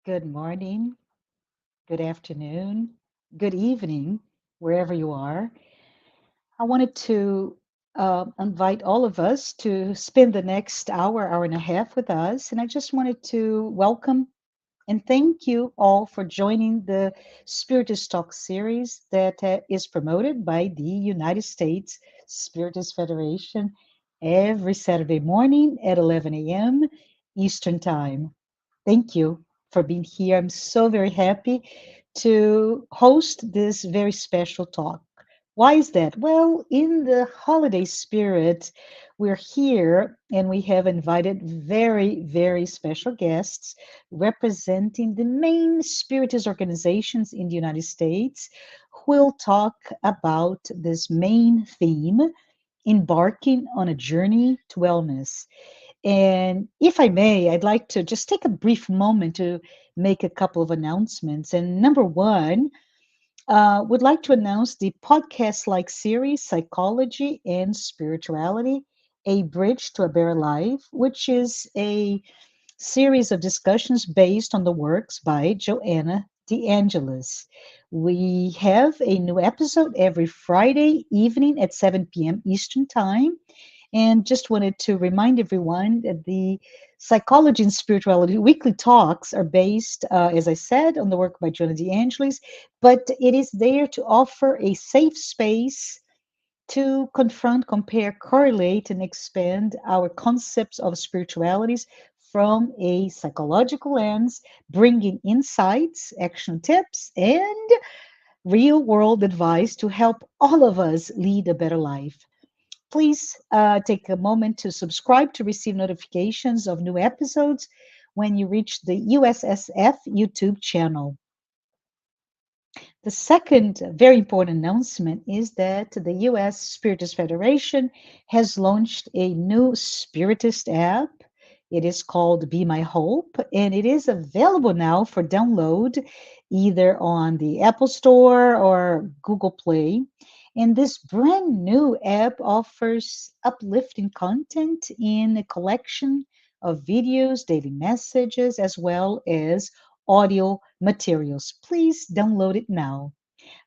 Good morning, good afternoon, good evening, wherever you are. I wanted to invite all of us to spend the next hour and a half with us. And I just wanted to welcome and thank you all for joining the Spiritist Talk series that is promoted by the United States Spiritist Federation every Saturday morning at 11 a.m. Eastern Time. Thank you for being here. I'm so very happy to host this very special talk. Why is that? Well, in the holiday spirit, we're here and we have invited very, very special guests representing the main Spiritist organizations in the United States who will talk about this main theme, embarking on a journey to wellness. And if I may, I'd like to just take a brief moment to make a couple of announcements. And number one, would like to announce the podcast like series, Psychology and Spirituality, A Bridge to a Better Life, which is a series of discussions based on the works by Joanna DeAngelis. We have a new episode every Friday evening at 7 p.m. Eastern Time. And just wanted to remind everyone that the Psychology and Spirituality weekly talks are based, as I said, on the work by Jonah DeAngelis, but it is there to offer a safe space to confront, compare, correlate, and expand our concepts of spiritualities from a psychological lens, bringing insights, action tips, and real world advice to help all of us lead a better life. Please take a moment to subscribe to receive notifications of new episodes when you reach the USSF YouTube channel. The second very important announcement is that the US Spiritist Federation has launched a new Spiritist app. It is called Be My Hope, and it is available now for download either on the Apple Store or Google Play. And this brand new app offers uplifting content in a collection of videos, daily messages, as well as audio materials. Please download it now.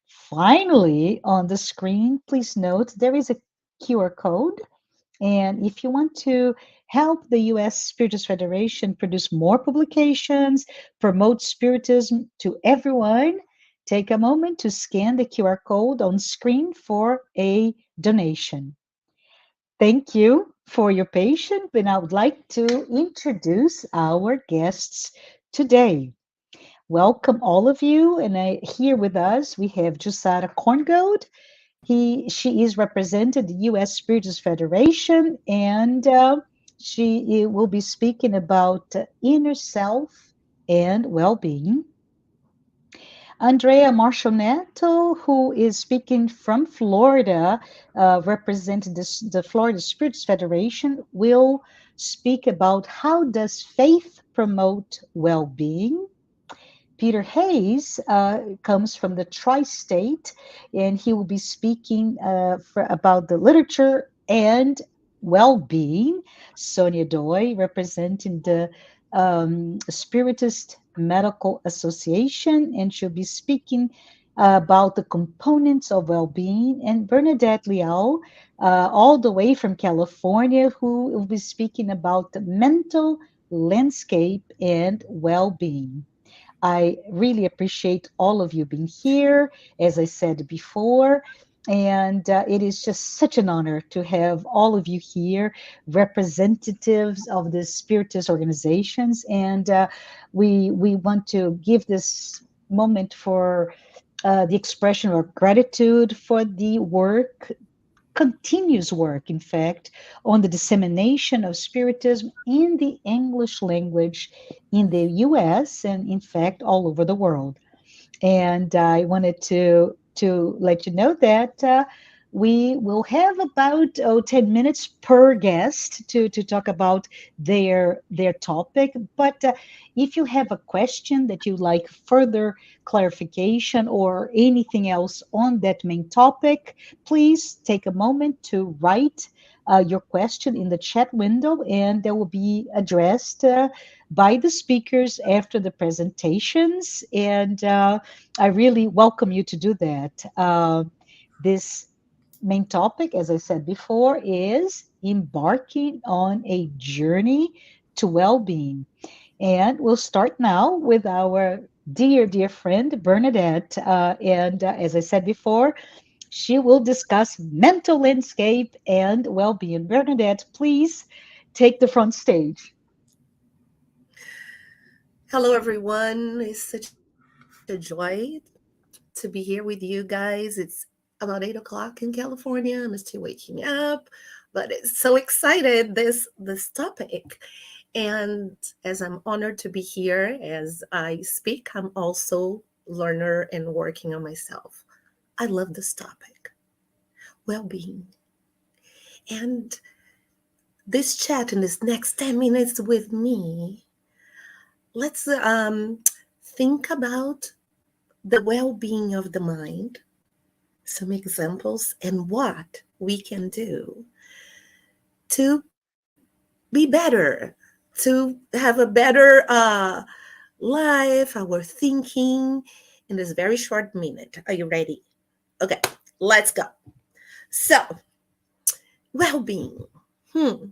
Finally, on the screen, please note there is a QR code. And if you want to help the US Spiritist Federation produce more publications, promote Spiritism to everyone, take a moment to scan the QR code on screen for a donation. Thank you for your patience, and I would like to introduce our guests today. Welcome all of you, and here with us we have Jusara Korngold. She is represented the U.S. Spiritist Federation, and she will be speaking about inner self and well-being. Andrea Marcionetto, who is speaking from Florida, representing the Florida Spiritist Federation, will speak about how does faith promote well-being. Peter Hayes comes from the tri state, and he will be speaking about the literature and well being. Sonia Doi, representing the Spiritist Medical Association, and she'll be speaking about the components of well being. And Bernadette Liao, all the way from California, who will be speaking about the mental landscape and well being. I really appreciate all of you being here, as I said before. And it is just such an honor to have all of you here, representatives of the Spiritist organizations. And we want to give this moment for the expression of gratitude for the work, continuous work, in fact, on the dissemination of Spiritism in the English language in the US and, in fact, all over the world. And I wanted to let you know that we will have about 10 minutes per guest to talk about their topic. But if you have a question that you like further clarification or anything else on that main topic, please take a moment to write your question in the chat window, and they will be addressed by the speakers after the presentations. And I really welcome you to do that. This main topic, as I said before, is embarking on a journey to well being. And we'll start now with our dear friend, Bernadette. And as I said before, she will discuss mental landscape and well being. Bernadette, please take the front stage. Hello, everyone. It's such a joy to be here with you guys. It's about 8 o'clock in California. I'm still waking up, but it's so excited this topic. And as I'm honored to be here as I speak, I'm also learner and working on myself. I love this topic, well-being. And this chat in this next 10 minutes with me, let's think about the well being of the mind, some examples, and what we can do to be better, to have a better life, our thinking in this very short minute. Are you ready? Okay, let's go. So, well being. Hmm.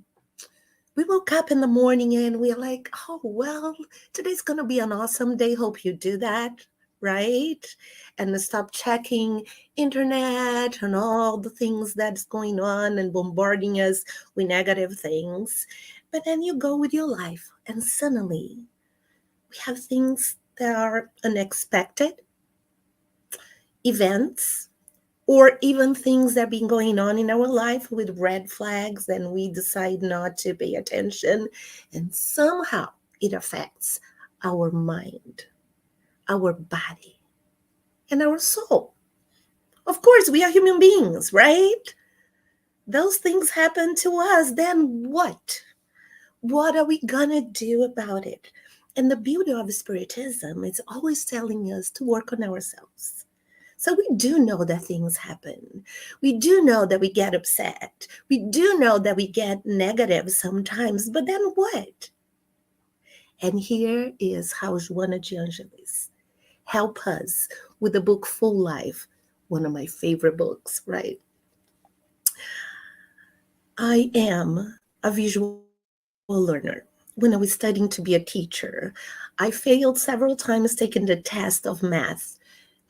We woke up in the morning and we're like, oh, well, today's going to be an awesome day. Hope you do that, right? And stop checking internet and all the things that's going on and bombarding us with negative things. But then you go with your life and suddenly we have things that are unexpected, events, or even things that have been going on in our life with red flags and we decide not to pay attention, and somehow it affects our mind, our body, and our soul. Of course, we are human beings, right? Those things happen to us. Then what are we gonna do about it? And the beauty of spiritism is always telling us to work on ourselves. So we do know that things happen. We do know that we get upset. We do know that we get negative sometimes, but then what? And here is how Joana de Angelis help us with the book Full Life, one of my favorite books, right? I am a visual learner. When I was studying to be a teacher, I failed several times taking the test of math.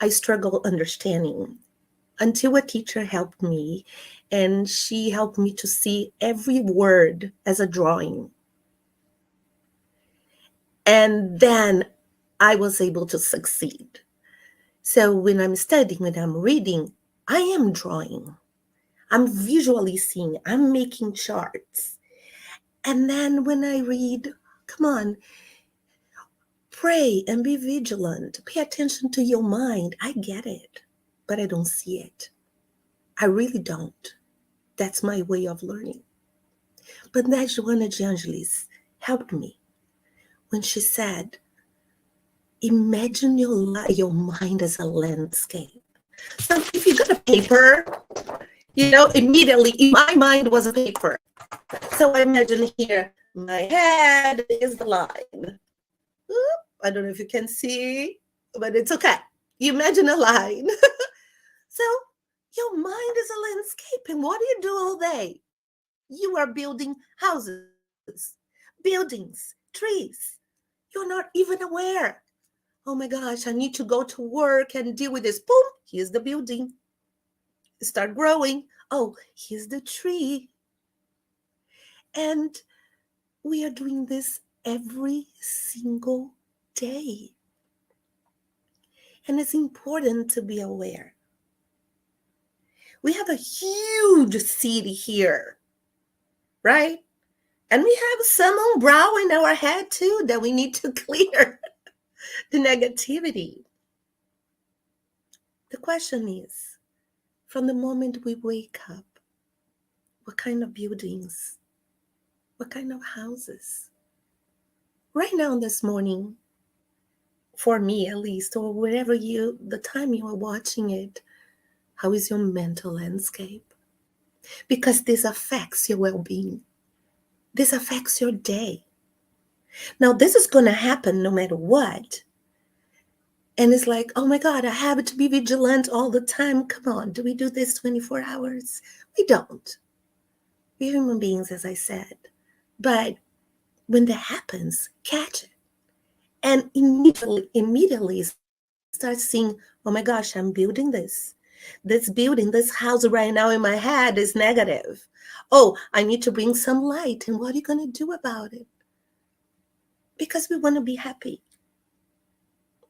I struggle understanding until a teacher helped me, and she helped me to see every word as a drawing. And then I was able to succeed. So when I'm studying, when I'm reading, I am drawing. I'm visually seeing, I'm making charts. And then when I read, come on, pray and be vigilant. Pay attention to your mind. I get it, but I don't see it. I really don't. That's my way of learning. But that Joana de Angelis helped me when she said, imagine your mind as a landscape. So if you got a paper, immediately in my mind was a paper. So I imagine here, my head is the line. Oop, I don't know if you can see, but it's okay. You imagine a line. So your mind is a landscape. And what do you do all day? You are building houses, buildings, trees. You're not even aware. Oh my gosh, I need to go to work and deal with this. Boom, here's the building. Start growing. Oh, here's the tree. And we are doing this every single day. And it's important to be aware. We have a huge city here, right? And we have some brow in our head too that we need to clear the negativity. The question is, from the moment we wake up, what kind of buildings, what kind of houses? Right now, this morning, for me at least, or wherever the time you are watching it, how is your mental landscape? because this affects your well being. This affects your day. Now, this is going to happen no matter what. And it's like, oh my God, I have to be vigilant all the time. Come on, do we do this 24 hours? We don't. We're human beings, as I said. But when that happens, catch it. And immediately start seeing, oh my gosh, I'm building this. This house right now in my head is negative. Oh, I need to bring some light. And what are you going to do about it? Because we want to be happy.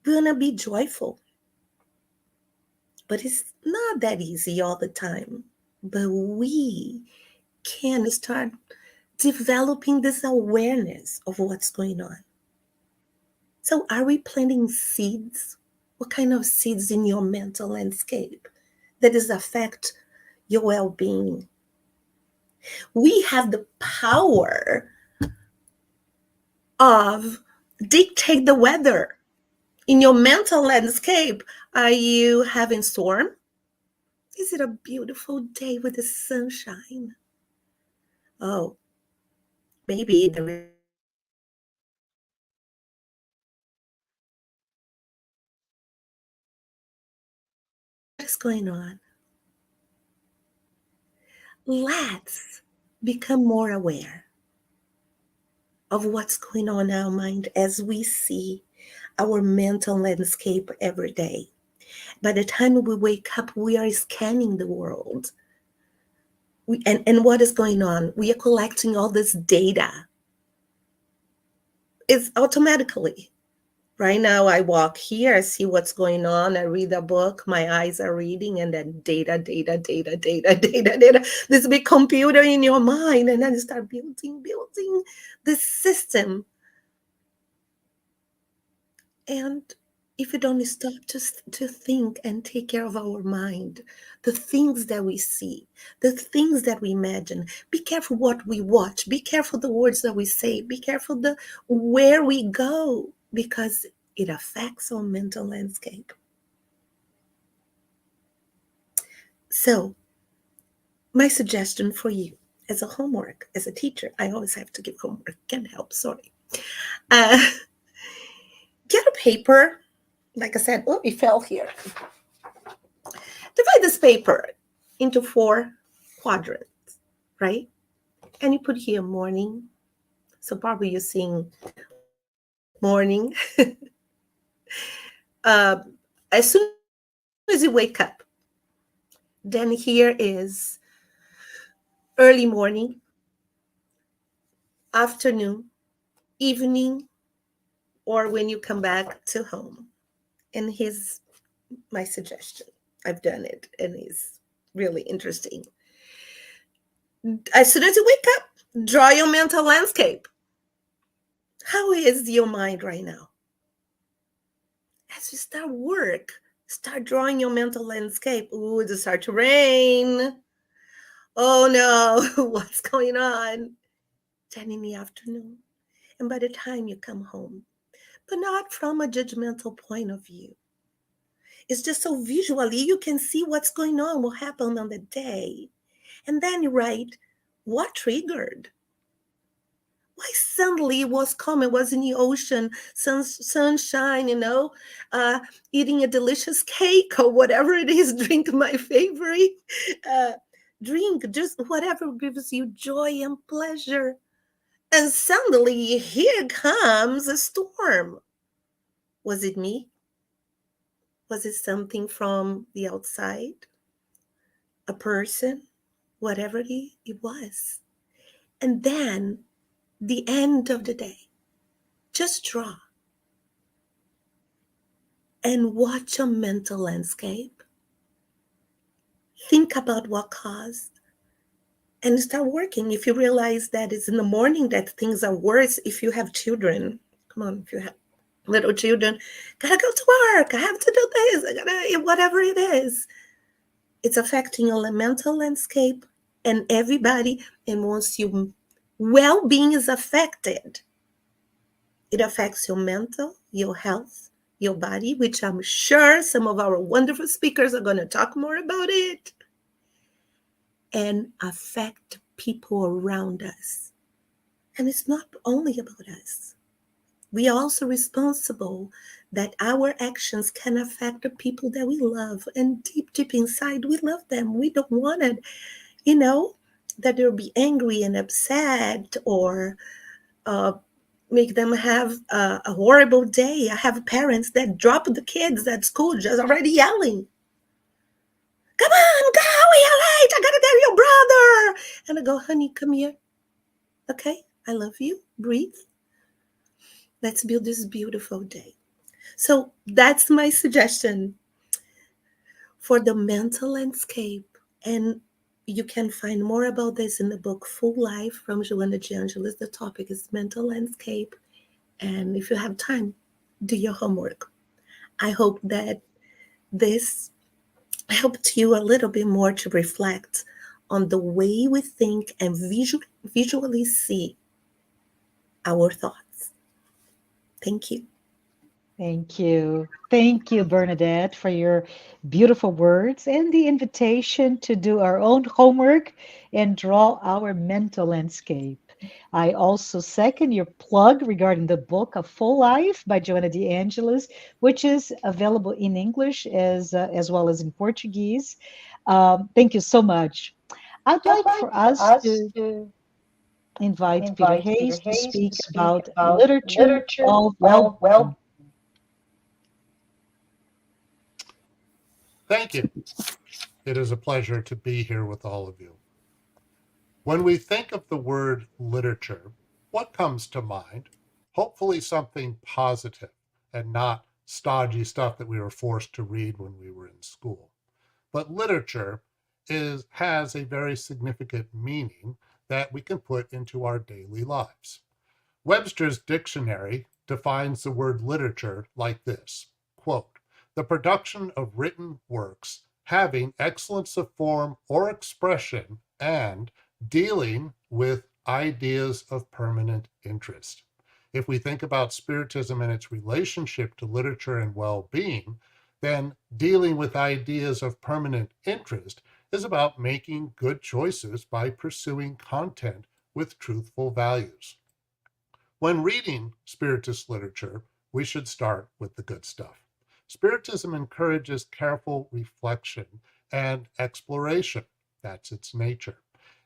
We want to be joyful. But it's not that easy all the time. But we can start developing this awareness of what's going on. So, are we planting seeds? What kind of seeds in your mental landscape that is affect your well-being? We have the power of dictate the weather in your mental landscape. Are you having storm? Is it a beautiful day with the sunshine? Oh, maybe there is rain. What is going on? Let's become more aware of what's going on in our mind as we see our mental landscape every day. By the time we wake up, we are scanning the world. And what is going on? We are collecting all this data. It's automatically. Right now, I walk here, I see what's going on, I read a book, my eyes are reading, and then data. This big computer in your mind, and then you start building this system. And if we don't stop to think and take care of our mind, the things that we see, the things that we imagine, be careful what we watch, be careful the words that we say, be careful the where we go, because it affects our mental landscape. So, my suggestion for you as a homework, as a teacher, I always have to give homework, can't help, sorry. Uh, get a paper. Like I said, oh, it fell here. Divide this paper into 4 quadrants, right? And you put here morning. So probably you're seeing morning. uh, as soon as you wake up, then here is early morning, afternoon, evening, or when you come back to home. And here's my suggestion. I've done it and it's really interesting. As soon as you wake up, draw your mental landscape. How is your mind right now? As you start work, start drawing your mental landscape. Ooh, it start to rain. Oh no, what's going on? Then in the afternoon. And by the time you come home, but not from a judgmental point of view. It's just so visually you can see what's going on, what happened on the day. And then you write, what triggered? Why suddenly it was calm? It was in the ocean, sunshine, uh, eating a delicious cake or whatever it is, drink my favorite uh, drink, just whatever gives you joy and pleasure. And suddenly here comes a storm. Was it me? Was it something from the outside? A person? Whatever it was. And then the end of the day, just draw and watch your mental landscape. Think about what caused and start working. If you realize that it's in the morning that things are worse, if you have children, come on, if you have little children, gotta go to work, I have to do this, I gotta, whatever it is. It's affecting your mental landscape and everybody. And once your well-being is affected, it affects your mental, your health, your body, which I'm sure some of our wonderful speakers are going to talk more about it. and affect people around us. And it's not only about us. We are also responsible that our actions can affect the people that we love. And deep inside, we love them. We don't want it, you know, that they'll be angry and upset or uh, make them have a horrible day. I have parents that drop the kids at school just already yelling. Come on, go, you're late. I gotta tell your brother. And I go, honey, come here. Okay, I love you. Breathe. Let's build this beautiful day. So that's my suggestion for the mental landscape. And you can find more about this in the book Full Life from Joanna de Angelis. The topic is mental landscape. And if you have time, do your homework. I hope that this helped you a little bit more to reflect on the way we think and visually see our thoughts. Thank you. Thank you. Thank you, Bernadette, for your beautiful words and the invitation to do our own homework and draw our mental landscape. I also second your plug regarding the book A Full Life by Joanna de Angelis, which is available in English as well as in Portuguese. Thank you so much. I'd like for us to invite Peter Hayes to speak about literature of well-being. Thank you. It is a pleasure to be here with all of you. When we think of the word literature, what comes to mind? Hopefully something positive and not stodgy stuff that we were forced to read when we were in school. But literature has a very significant meaning that we can put into our daily lives. Webster's dictionary defines the word literature like this, quote, the production of written works having excellence of form or expression and dealing with ideas of permanent interest. If we think about Spiritism and its relationship to literature and well-being, then dealing with ideas of permanent interest is about making good choices by pursuing content with truthful values. When reading Spiritist literature, we should start with the good stuff. Spiritism encourages careful reflection and exploration. That's its nature.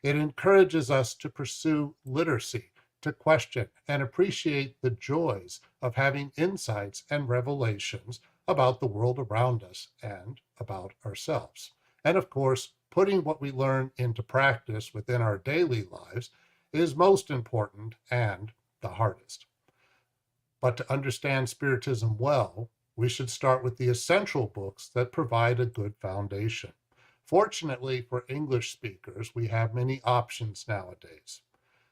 It encourages us to pursue literacy, to question and appreciate the joys of having insights and revelations about the world around us and about ourselves. And of course, putting what we learn into practice within our daily lives is most important and the hardest. But to understand Spiritism well, we should start with the essential books that provide a good foundation. Fortunately for English speakers, we have many options nowadays.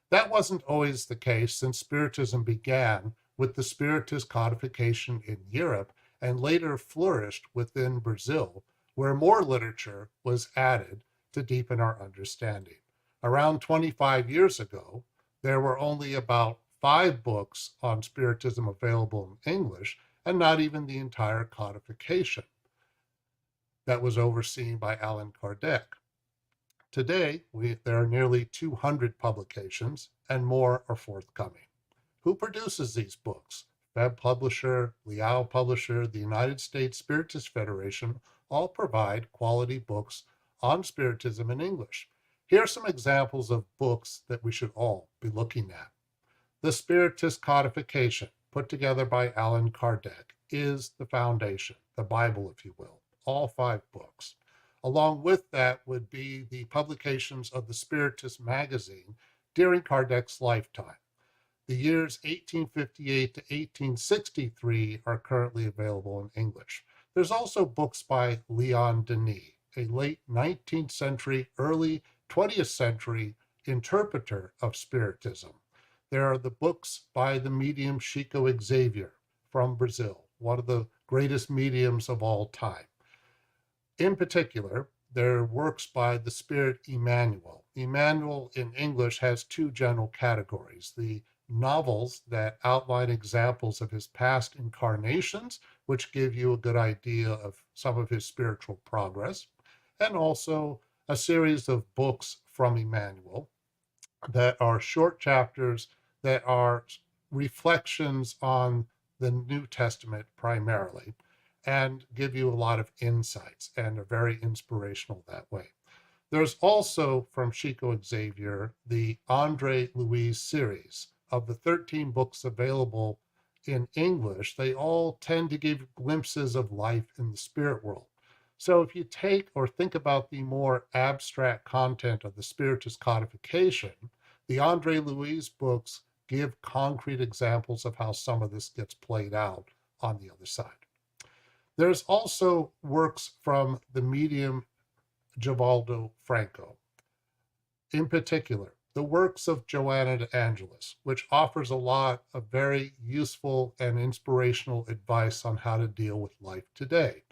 That wasn't always the case since Spiritism began with the Spiritist codification in Europe and later flourished within Brazil, where more literature was added to deepen our understanding. Around 25 years ago, there were only about 5 books on Spiritism available in English, and not even the entire codification that was overseen by Allan Kardec. Today, there are nearly 200 publications, and more are forthcoming. Who produces these books? Web Publisher, Liao Publisher, the United States Spiritist Federation all provide quality books on Spiritism in English. Here are some examples of books that we should all be looking at. The Spiritist Codification, put together by Allan Kardec, is the foundation, the Bible, if you will, all 5 books. Along with that would be the publications of the Spiritist magazine during Kardec's lifetime. The years 1858 to 1863 are currently available in English. There's also books by Leon Denis, a late 19th century, early 20th century interpreter of Spiritism. There are the books by the medium Chico Xavier from Brazil, one of the greatest mediums of all time. In particular, there are works by the spirit Emmanuel. Emmanuel in English has 2 general categories: the novels that outline examples of his past incarnations, which give you a good idea of some of his spiritual progress, and also a series of books from Emmanuel that are short chapters that are reflections on the New Testament primarily and give you a lot of insights and are very inspirational that way. There's also from Chico Xavier the Andre Louise series. Of the 13 books available in English, they all tend to give glimpses of life in the spirit world. So if you take or think about the more abstract content of the Spiritist codification, the Andre Louise books give concrete examples of how some of this gets played out on the other side. There's also works from the medium Givaldo Franco. In particular, the works of Joanna de Angelis, which offers a lot of very useful and inspirational advice on how to deal with life today.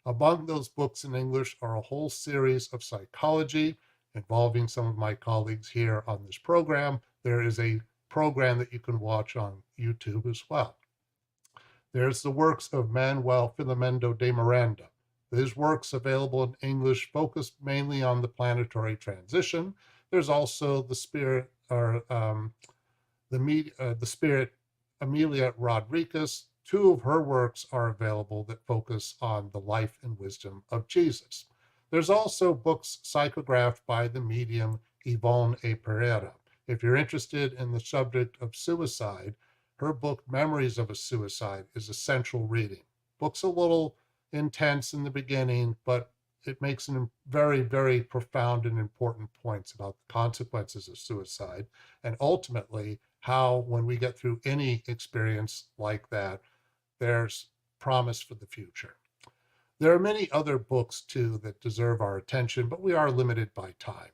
Among those books in English are a whole series of psychology involving some of my colleagues here on this program. There is a program that you can watch on YouTube as well. There's the works of Manuel Filomeno de Miranda. His works available in English focus mainly on the planetary transition. There's also the spirit, or the spirit Amelia Rodriguez. Two of her works are available that focus on the life and wisdom of Jesus. There's also books psychographed by the medium Yvonne A. Pereira. If you're interested in the subject of suicide, her book Memories of a Suicide is essential reading. Book's a little intense in the beginning, but it makes some very, very profound and important points about the consequences of suicide and ultimately how, when we get through any experience like that, there's promise for the future. There are many other books too that deserve our attention, but we are limited by time.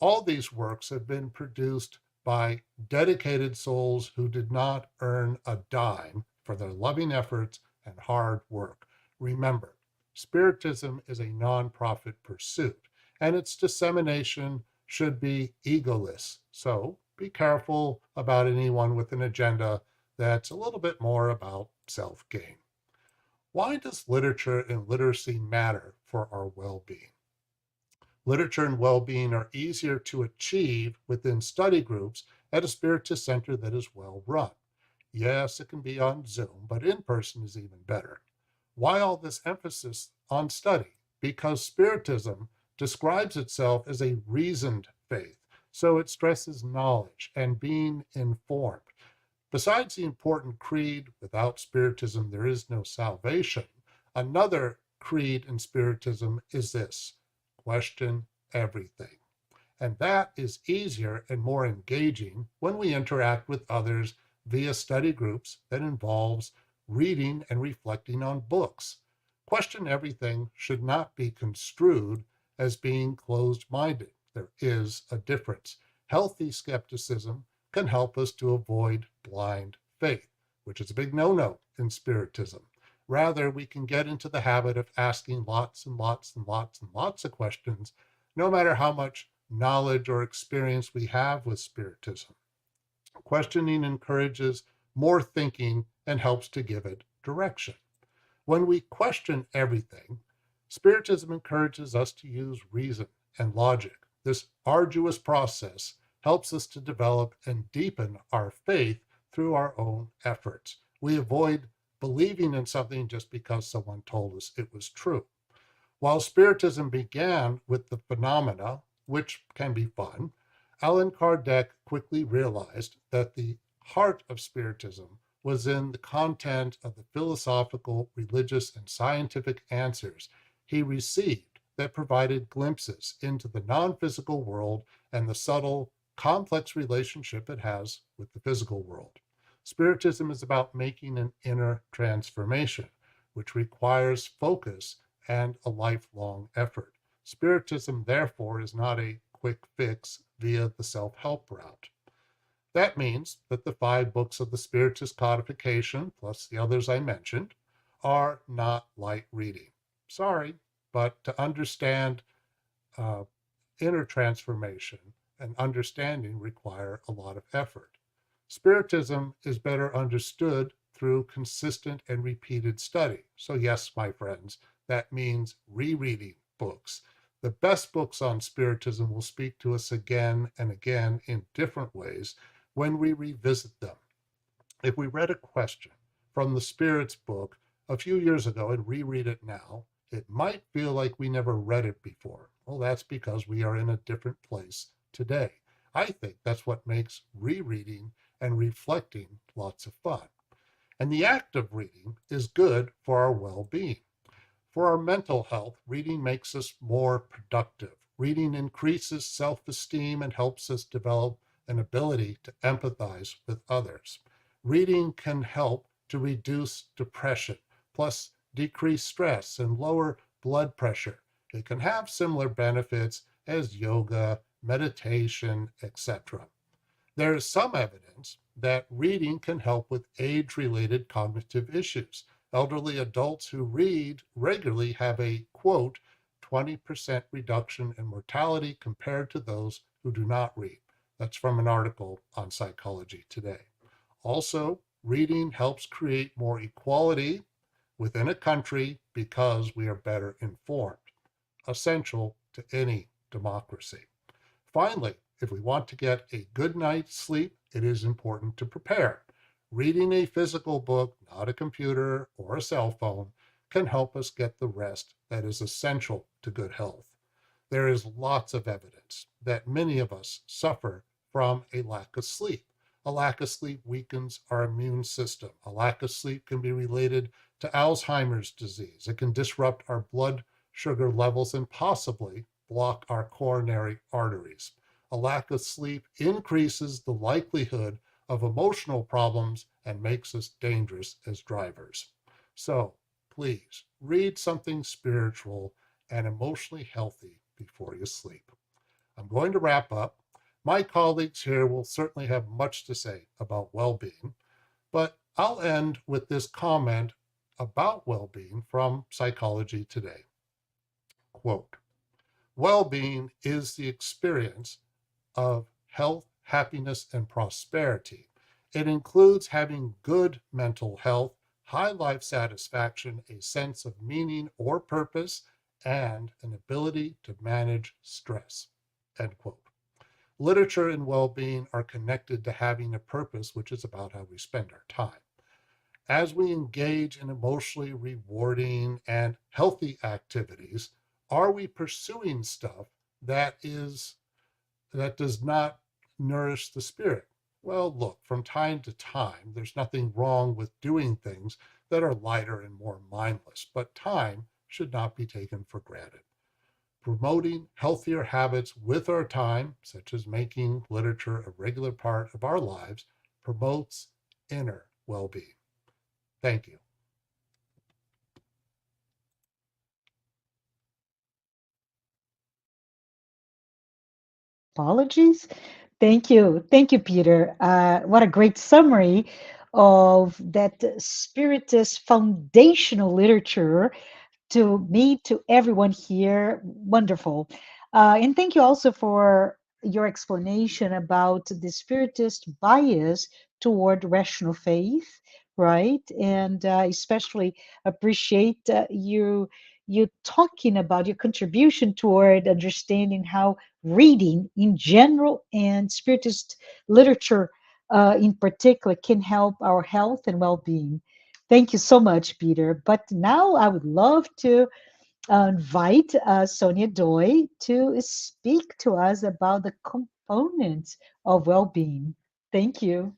All these works have been produced by dedicated souls who did not earn a dime for their loving efforts and hard work. Remember, Spiritism is a nonprofit pursuit, and its dissemination should be egoless. So be careful about anyone with an agenda that's a little bit more about self-gain. Why does literature and literacy matter for our well-being? Literature and well-being are easier to achieve within study groups at a Spiritist center that is well run. Yes, it can be on Zoom, but in person is even better. Why all this emphasis on study? Because Spiritism describes itself as a reasoned faith, so it stresses knowledge and being informed. Besides the important creed, without Spiritism there is no salvation, another creed in Spiritism is this: question everything. And that is easier and more engaging when we interact with others via study groups that involves reading and reflecting on books. Question everything should not be construed as being closed-minded. There is a difference. Healthy skepticism can help us to avoid blind faith, which is a big no-no in Spiritism. Rather, we can get into the habit of asking lots and lots and lots and lots of questions, no matter how much knowledge or experience we have with Spiritism. Questioning encourages more thinking and helps to give it direction. When we question everything, Spiritism encourages us to use reason and logic. This arduous process helps us to develop and deepen our faith through our own efforts. We avoid believing in something just because someone told us it was true. While Spiritism began with the phenomena, which can be fun, Allan Kardec quickly realized that the heart of Spiritism was in the content of the philosophical, religious, and scientific answers he received that provided glimpses into the non-physical world and the subtle, complex relationship it has with the physical world. Spiritism is about making an inner transformation, which requires focus and a lifelong effort. Spiritism, therefore, is not a quick fix via the self-help route. That means that the 5 books of the Spiritist codification, plus the others I mentioned, are not light reading. Sorry, but to understand inner transformation and understanding require a lot of effort. Spiritism is better understood through consistent and repeated study. So yes, my friends, that means rereading books. The best books on Spiritism will speak to us again and again in different ways when we revisit them. If we read a question from the Spirits book a few years ago and reread it now, it might feel like we never read it before. Well, that's because we are in a different place today. I think that's what makes rereading and reflecting lots of fun. And the act of reading is good for our well being. For our mental health, reading makes us more productive. Reading increases self esteem and helps us develop an ability to empathize with others. Reading can help to reduce depression, plus decrease stress and lower blood pressure. It can have similar benefits as yoga, meditation, etc. There is some evidence that reading can help with age-related cognitive issues. Elderly adults who read regularly have a, quote, 20% reduction in mortality compared to those who do not read. That's from an article on Psychology Today. Also, reading helps create more equality within a country because we are better informed, essential to any democracy. Finally, if we want to get a good night's sleep, it is important to prepare. Reading a physical book, not a computer or a cell phone, can help us get the rest that is essential to good health. There is lots of evidence that many of us suffer from a lack of sleep. A lack of sleep weakens our immune system. A lack of sleep can be related to Alzheimer's disease. It can disrupt our blood sugar levels and possibly block our coronary arteries. A lack of sleep increases the likelihood of emotional problems and makes us dangerous as drivers. So please read something spiritual and emotionally healthy before you sleep. I'm going to wrap up. My colleagues here will certainly have much to say about well-being, but I'll end with this comment about well-being from Psychology Today. Quote, well-being is the experience of health, happiness, and prosperity. It includes having good mental health, high life satisfaction, a sense of meaning or purpose, and an ability to manage stress. End quote. Literature and well-being are connected to having a purpose, which is about how we spend our time. As we engage in emotionally rewarding and healthy activities, are we pursuing stuff that does not nourish the spirit? Well, look, from time to time, there's nothing wrong with doing things that are lighter and more mindless, but time should not be taken for granted. Promoting healthier habits with our time, such as making literature a regular part of our lives, promotes inner well-being. Thank you. Apologies. Thank you. Thank you, Peter. What a great summary of that Spiritist foundational literature to me, to everyone here. Wonderful. And thank you also for your explanation about the Spiritist bias toward rational faith, right? And especially appreciate you talking about your contribution toward understanding how reading in general and Spiritist literature in particular can help our health and well-being. Thank you so much, Peter. But now I would love to invite Sonia Doi to speak to us about the components of well-being. Thank you.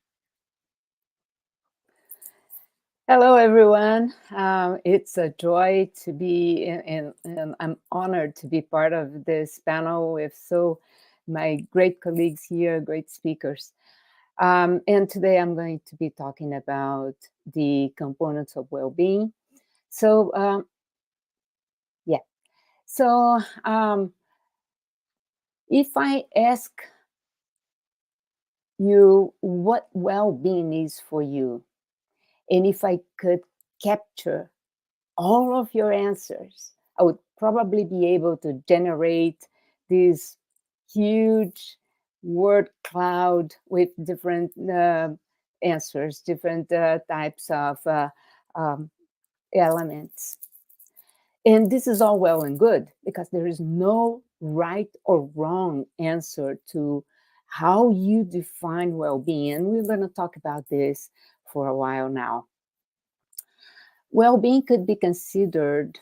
Hello, everyone. It's a joy to be and I'm honored to be part of this panel with my great colleagues here, great speakers. And today I'm going to be talking about the components of well-being. So, yeah. So, if I ask you what well-being is for you, and if I could capture all of your answers, I would probably be able to generate this huge word cloud with different answers, different types of elements. And this is all well and good because there is no right or wrong answer to how you define well being. And we're going to talk about this for a while now. Well being could be considered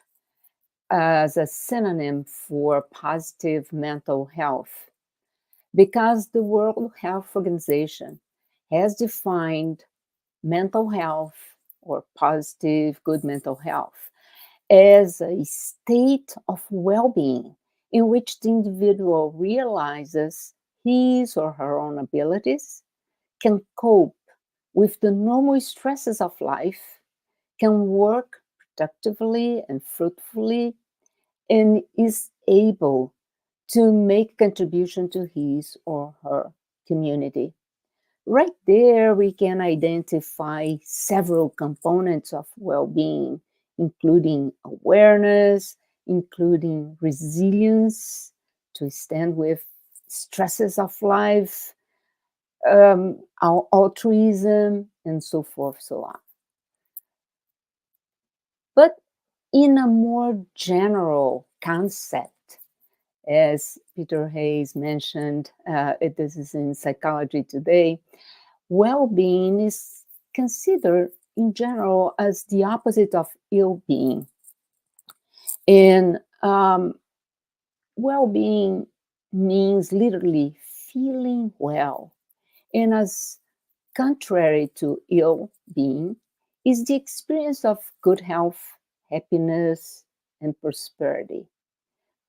as a synonym for positive mental health because the World Health Organization has defined mental health or positive good mental health as a state of well being in which the individual realizes his or her own abilities, can cope with the normal stresses of life, can work productively and fruitfully, and is able to make contribution to his or her community. Right there, we can identify several components of well being, including awareness, including resilience to stand with stresses of life, altruism, and so forth, so on. But in a more general concept, as Peter Hayes mentioned, this is in Psychology Today, well-being is considered in general as the opposite of ill-being. And well-being means literally feeling well. And as contrary to ill-being is the experience of good health, happiness, and prosperity.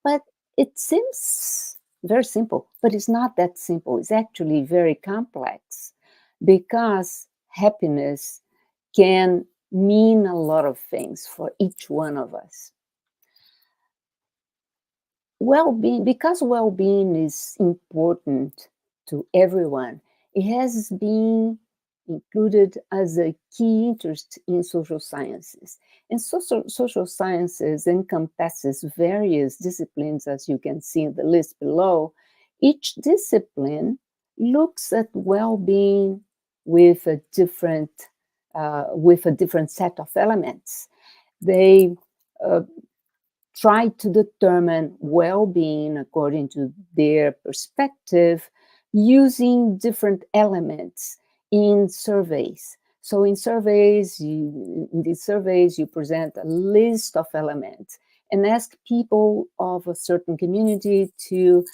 But it seems very simple, but it's not that simple. It's actually very complex because happiness can mean a lot of things for each one of us. Well-being, because well-being is important to everyone, it has been included as a key interest in social sciences. And social sciences encompasses various disciplines, as you can see in the list below. Each discipline looks at well-being with a different set of elements. They try to determine well-being according to their perspective using different elements in surveys. So in these surveys, you present a list of elements and ask people of a certain community to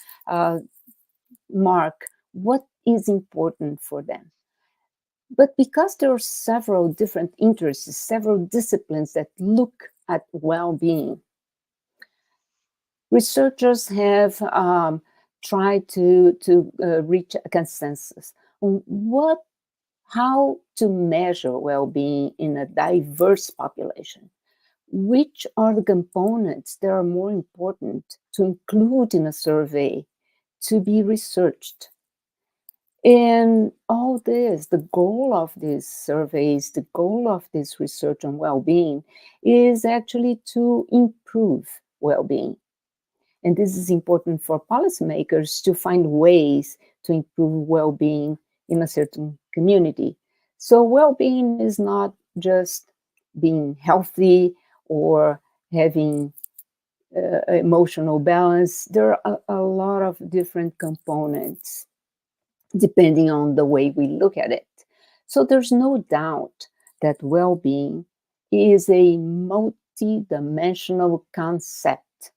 mark what is important for them. But because there are several different interests, several disciplines that look at well-being, researchers have tried to reach a consensus on how to measure well-being in a diverse population. Which are the components that are more important to include in a survey to be researched? And all this, the goal of these surveys, the goal of this research on well-being is actually to improve well-being. And this is important for policymakers to find ways to improve well-being in a certain community. So well-being is not just being healthy or having emotional balance. There are a lot of different components depending on the way we look at it. So there's no doubt that well-being is a multi-dimensional concept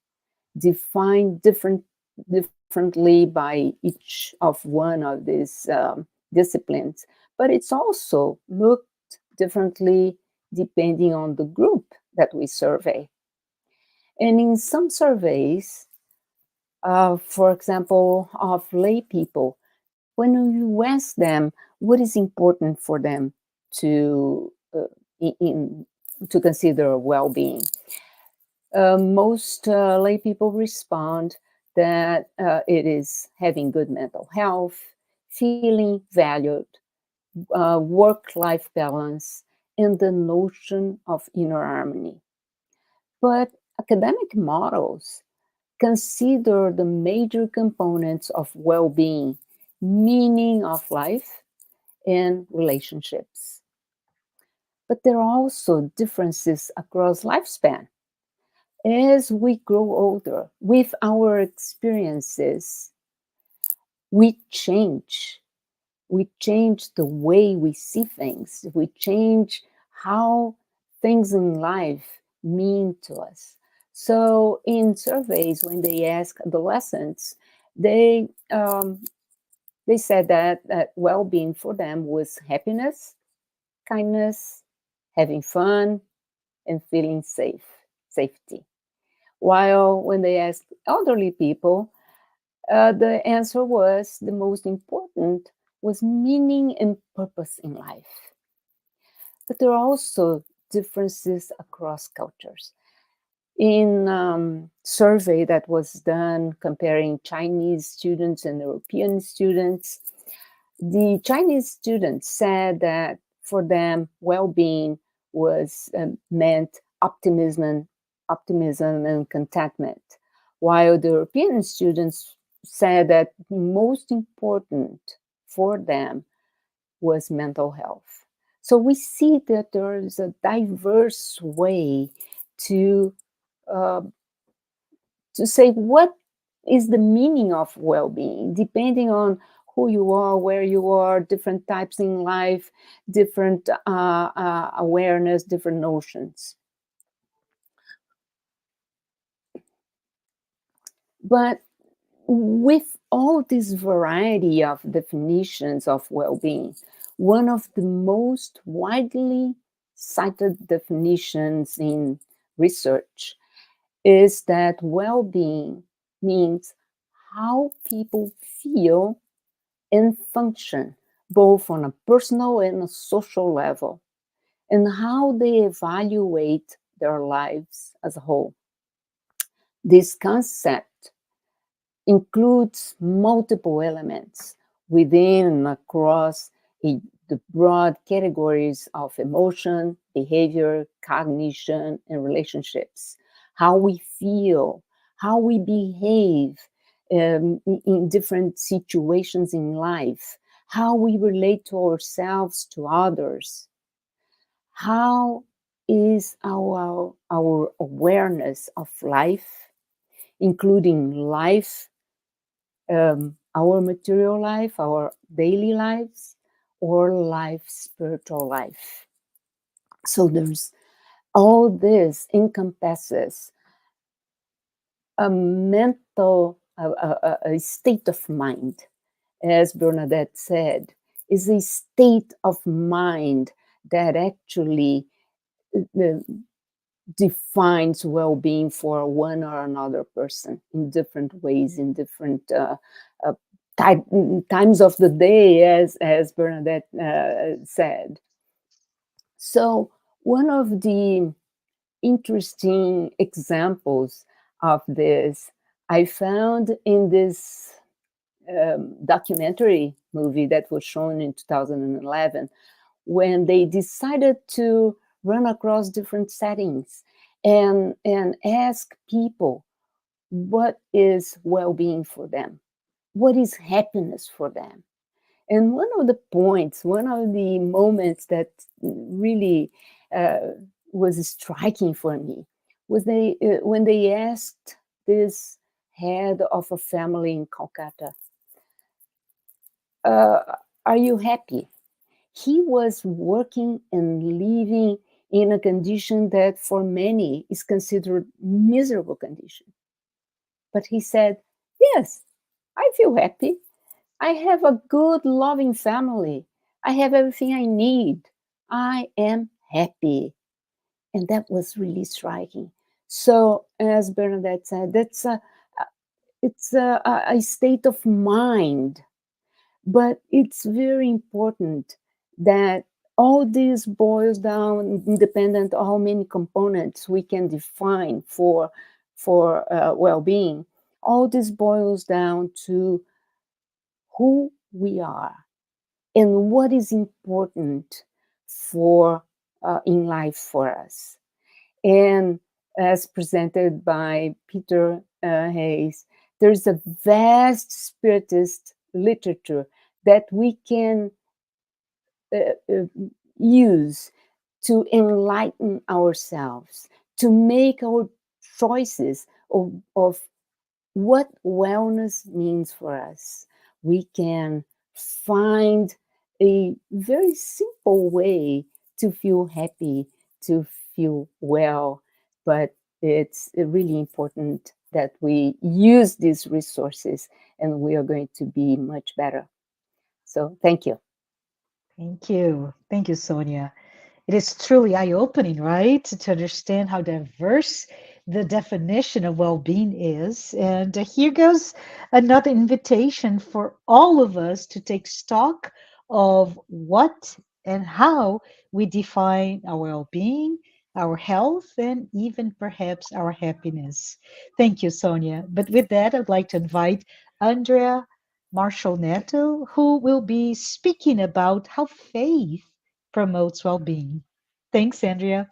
defined differently by each of one of these disciplines, but it's also looked differently depending on the group that we survey. And in some surveys, for example, of lay people, when you ask them what is important for them to to consider well-being, most lay people respond that it is having good mental health, feeling valued, work-life balance, and the notion of inner harmony. But academic models consider the major components of well-being, meaning of life, and relationships. But there are also differences across lifespan. as we grow older, with our experiences, we change. We change the way we see things. We change how things in life mean to us. So, in surveys, when they ask adolescents, they they said that well-being for them was happiness, kindness, having fun, and feeling safety. While when they asked elderly people, the answer was the most important was meaning and purpose in life. But there are also differences across cultures. In survey that was done comparing Chinese students and European students, the Chinese students said that for them, well-being was meant optimism and contentment, while the European students said that most important for them was mental health. So we see that there is a diverse way to uh, to say what is the meaning of well-being, depending on who you are, where you are, different types in life, different awareness, different notions. But with all this variety of definitions of well-being, one of the most widely cited definitions in research is that well-being means how people feel and function, both on a personal and a social level, and how they evaluate their lives as a whole. This concept includes multiple elements within and across the broad categories of emotion, behavior, cognition, and relationships. How we feel, how we behave in different situations in life, how we relate to ourselves, to others, how is our awareness of life, including life, our material life, our daily lives, or life, spiritual life. So there's all this encompasses a mental, a state of mind, as Bernadette said, is a state of mind that actually uh, defines well-being for one or another person in different ways, in different uh, times of the day, as Bernadette said. So one of the interesting examples of this I found in this documentary movie that was shown in 2011, when they decided to run across different settings and ask people what is well-being for them, what is happiness for them. And one of the points, one of the moments that really was striking for me was when they asked this head of a family in Calcutta, uh, are you happy? He was working and living in a condition that for many is considered miserable condition. But he said, yes, I feel happy. I have a good, loving family. I have everything I need. I am happy. And that was really striking. So, as Bernadette said, it's a state of mind. But it's very important that all this boils down, independent of how many components we can define for well-being. All this boils down to who we are and what is important for in life for us. And as presented by Peter Hayes, there's a vast Spiritist literature that we can use to enlighten ourselves, to make our choices of what wellness means for us. We can find a very simple way to feel happy, to feel well, but it's really important that we use these resources and we are going to be much better. So, thank you. Thank you. Thank you, Sonia. It is truly eye-opening, right, to understand how diverse the definition of well-being is. And here goes another invitation for all of us to take stock of what and how we define our well-being, our health, and even perhaps our happiness. Thank you, Sonia. But with that, I'd like to invite Andrea Marshall Neto, who will be speaking about how faith promotes well-being. Thanks, Andrea.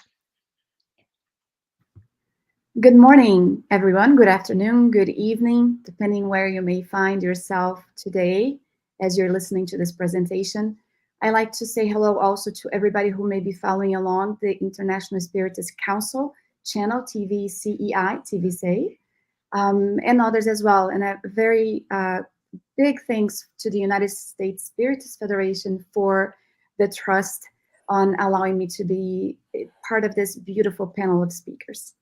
Good morning, everyone. Good afternoon, good evening, depending where you may find yourself today as you're listening to this presentation. I like to say hello also to everybody who may be following along the International Spiritist Council channel, TVCEI, TVCEI, and others as well. And a very big thanks to the United States Spiritist Federation for the trust on allowing me to be part of this beautiful panel of speakers.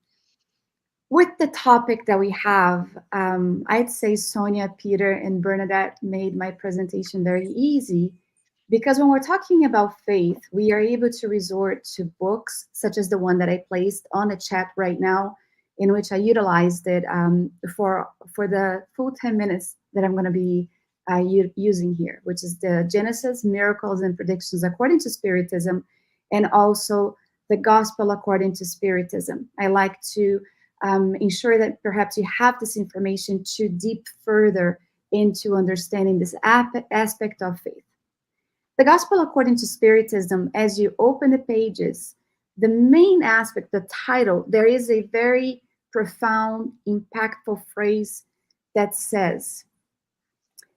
With the topic that we have, I'd say Sonia, Peter, and Bernadette made my presentation very easy because when we're talking about faith, we are able to resort to books such as the one that I placed on the chat right now, in which I utilized it for the full 10 minutes that I'm going to be using here, which is the Genesis, Miracles, and Predictions According to Spiritism, and also the Gospel According to Spiritism. I like to ensure that perhaps you have this information to deep further into understanding this aspect of faith. The Gospel According to Spiritism, as you open the pages, the main aspect, the title, there is a very profound, impactful phrase that says,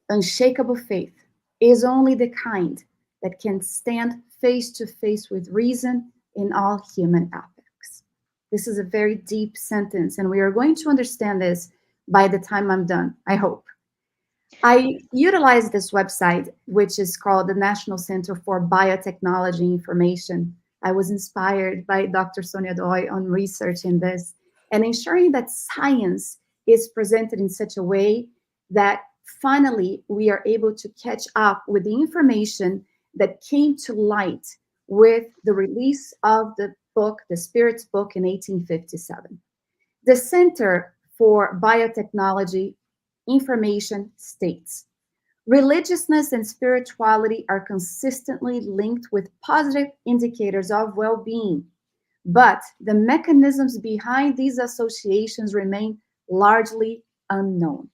unshakable faith is only the kind that can stand face to face with reason in all human aspects. This is a very deep sentence, and we are going to understand this by the time I'm done, I hope. I utilize this website, which is called the National Center for Biotechnology Information. I was inspired by Dr. Sonia Doi on researching this and ensuring that science is presented in such a way that finally we are able to catch up with the information that came to light with the release of the book, the Spirit's book, in 1857. The Center for Biotechnology Information states, religiousness and spirituality are consistently linked with positive indicators of well-being, but the mechanisms behind these associations remain largely unknown.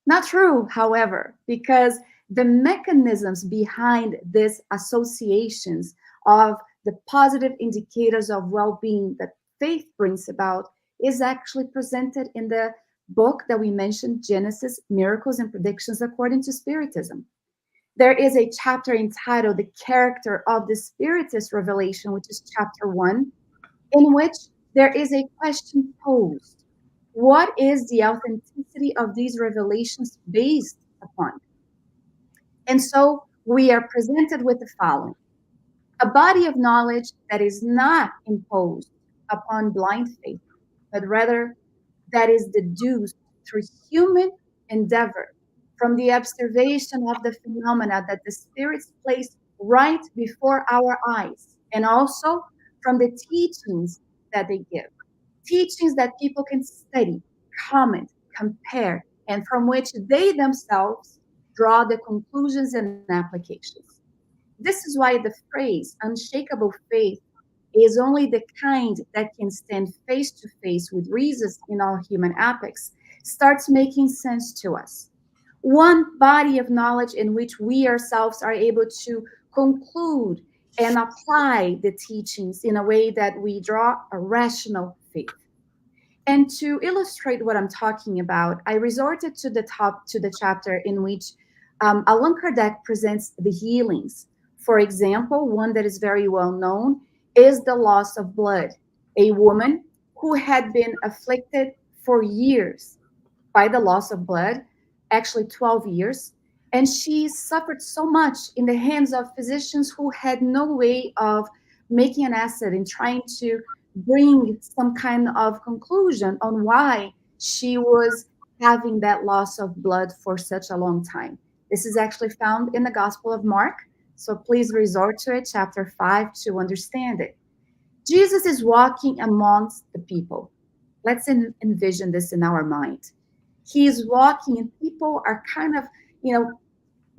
Not true, however, because the mechanisms behind these associations of the positive indicators of well-being that faith brings about is actually presented in the book that we mentioned, Genesis, Miracles, and Predictions According to Spiritism. There is a chapter entitled The Character of the Spiritist Revelation, which is chapter 1, in which there is a question posed. What is the authenticity of these revelations based upon? And so we are presented with the following: a body of knowledge that is not imposed upon blind faith, but rather that is deduced through human endeavor from the observation of the phenomena that the spirits place right before our eyes, and also from the teachings that they give. Teachings that people can study, comment, compare, and from which they themselves draw the conclusions and applications. This is why the phrase unshakable faith is only the kind that can stand face to face with reasons in all human epochs starts making sense to us. One body of knowledge in which we ourselves are able to conclude and apply the teachings in a way that we draw a rational faith. And to illustrate what I'm talking about, I resorted to the chapter in which Allan Kardec presents the healings. For example, one that is very well known is the loss of blood. A woman who had been afflicted for years by the loss of blood, actually 12 years. And she suffered so much in the hands of physicians who had no way of making an asset in trying to bring some kind of conclusion on why she was having that loss of blood for such a long time. This is actually found in the Gospel of Mark. So please resort to it, chapter 5, to understand it. Jesus is walking amongst the people. Let's envision this in our mind. He is walking, and people are kind of,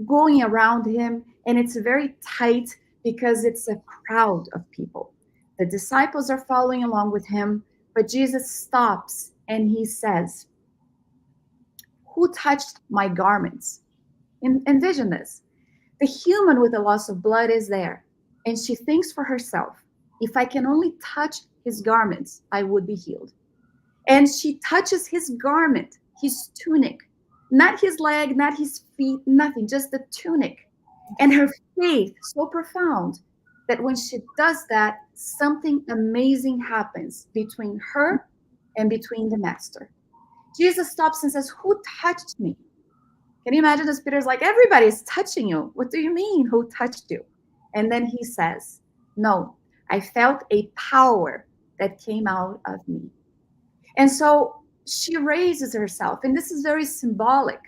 going around him, and it's very tight because it's a crowd of people. The disciples are following along with him, but Jesus stops and he says, "Who touched my garments?" Envision this. The human with the loss of blood is there, and she thinks for herself, if I can only touch his garments, I would be healed. And she touches his garment, his tunic, not his leg, not his feet, nothing, just the tunic. And her faith so profound that when she does that, something amazing happens between her and between the master. Jesus stops and says, "Who touched me?" Can you imagine this? Peter's like, "Everybody is touching you. What do you mean, who touched you?" And then he says, "No, I felt a power that came out of me." And so she raises herself. And this is very symbolic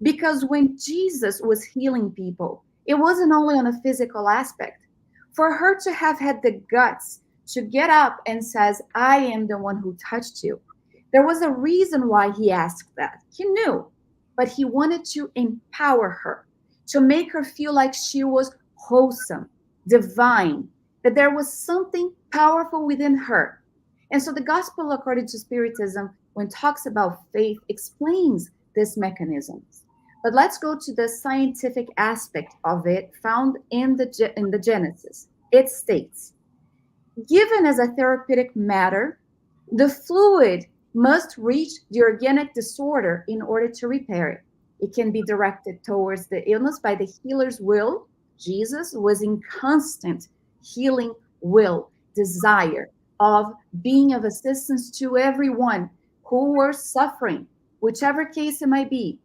because when Jesus was healing people, it wasn't only on a physical aspect. For her to have had the guts to get up and says, "I am the one who touched you," there was a reason why he asked that. He knew, but he wanted to empower her, to make her feel like she was wholesome, divine, that there was something powerful within her. And so the gospel, according to Spiritism, when talks about faith, explains these mechanisms. But let's go to the scientific aspect of it found in the Genesis. It states, given as a therapeutic matter, the fluid must reach the organic disorder in order to repair it. It can be directed towards the illness by the healer's will. Jesus was in constant healing will, desire of being of assistance to everyone who were suffering, whichever case it might be.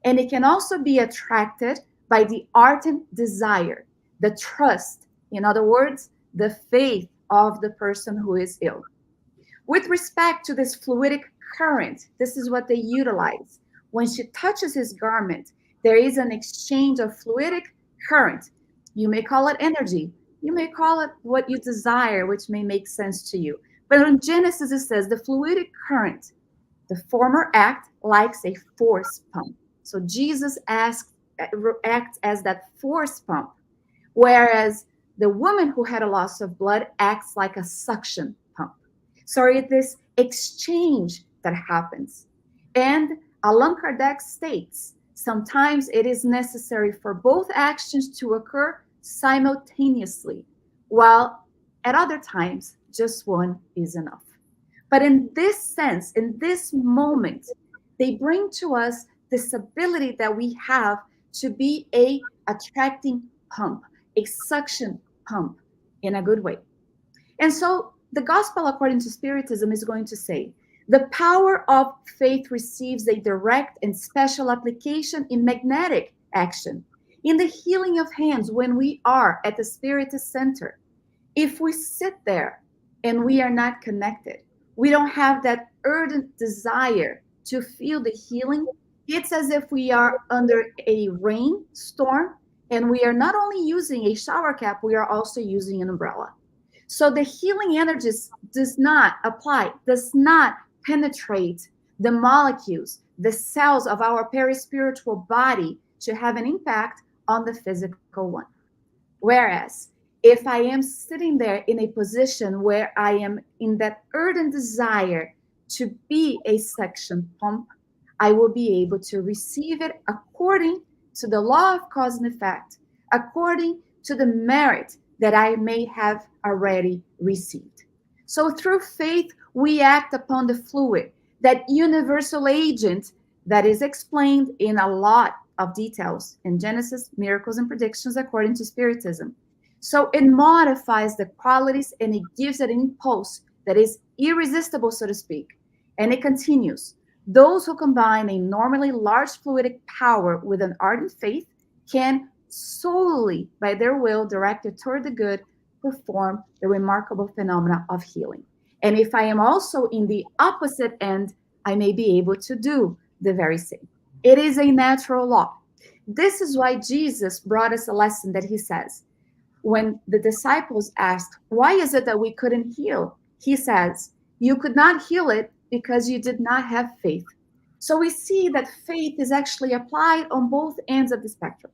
And it can also be attracted by the ardent desire, the trust, in other words, the faith of the person who is ill. With respect to this fluidic current, this is what they utilize. When she touches his garment, there is an exchange of fluidic current. You may call it energy. You may call it what you desire, which may make sense to you. But in Genesis, it says the fluidic current, the former act likes a force pump. So Jesus acts as that force pump, whereas the woman who had a loss of blood acts like a suction pump. So it's this exchange that happens. And Allan Kardec states, sometimes it is necessary for both actions to occur simultaneously, while at other times, just one is enough. But in this sense, in this moment, they bring to us this ability that we have to be a attracting pump, a suction pump in a good way. And so the gospel, according to Spiritism, is going to say, the power of faith receives a direct and special application in magnetic action, in the healing of hands when we are at the Spiritist Center. If we sit there and we are not connected, we don't have that ardent desire to feel the healing, it's as if we are under a rainstorm and we are not only using a shower cap, we are also using an umbrella. So the healing energies does not apply, does not penetrate the molecules, the cells of our perispiritual body to have an impact on the physical one. Whereas if I am sitting there in a position where I am in that ardent desire to be a suction pump, I will be able to receive it according to the law of cause and effect, according to the merit that I may have already received. So through faith, we act upon the fluid, that universal agent that is explained in a lot of details in Genesis, Miracles and Predictions according to Spiritism. So it modifies the qualities and it gives it an impulse that is irresistible, so to speak. And it continues. Those who combine a normally large fluidic power with an ardent faith can solely by their will directed toward the good perform the remarkable phenomena of healing. And if I am also in the opposite end, I may be able to do the very same. It is a natural law. This is why Jesus brought us a lesson that he says, when the disciples asked, why is it that we couldn't heal? He says, you could not heal it because you did not have faith. So we see that faith is actually applied on both ends of the spectrum.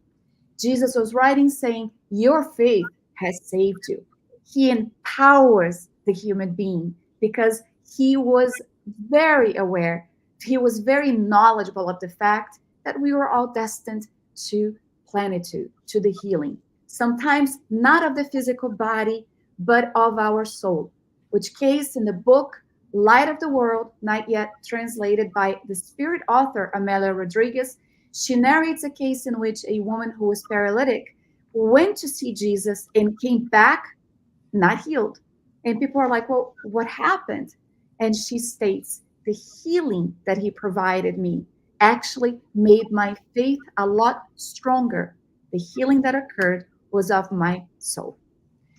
Jesus was writing saying, your faith has saved you. He empowers the human being because he was very aware, he was very knowledgeable of the fact that we were all destined to plenitude, to the healing. Sometimes not of the physical body, but of our soul, which case in the book Light of the World, not yet translated by the spirit author Amelia Rodriguez, she narrates a case in which a woman who was paralytic went to see Jesus and came back not healed. And people are like, well, what happened? And she states, the healing that he provided me actually made my faith a lot stronger. The healing that occurred was of my soul.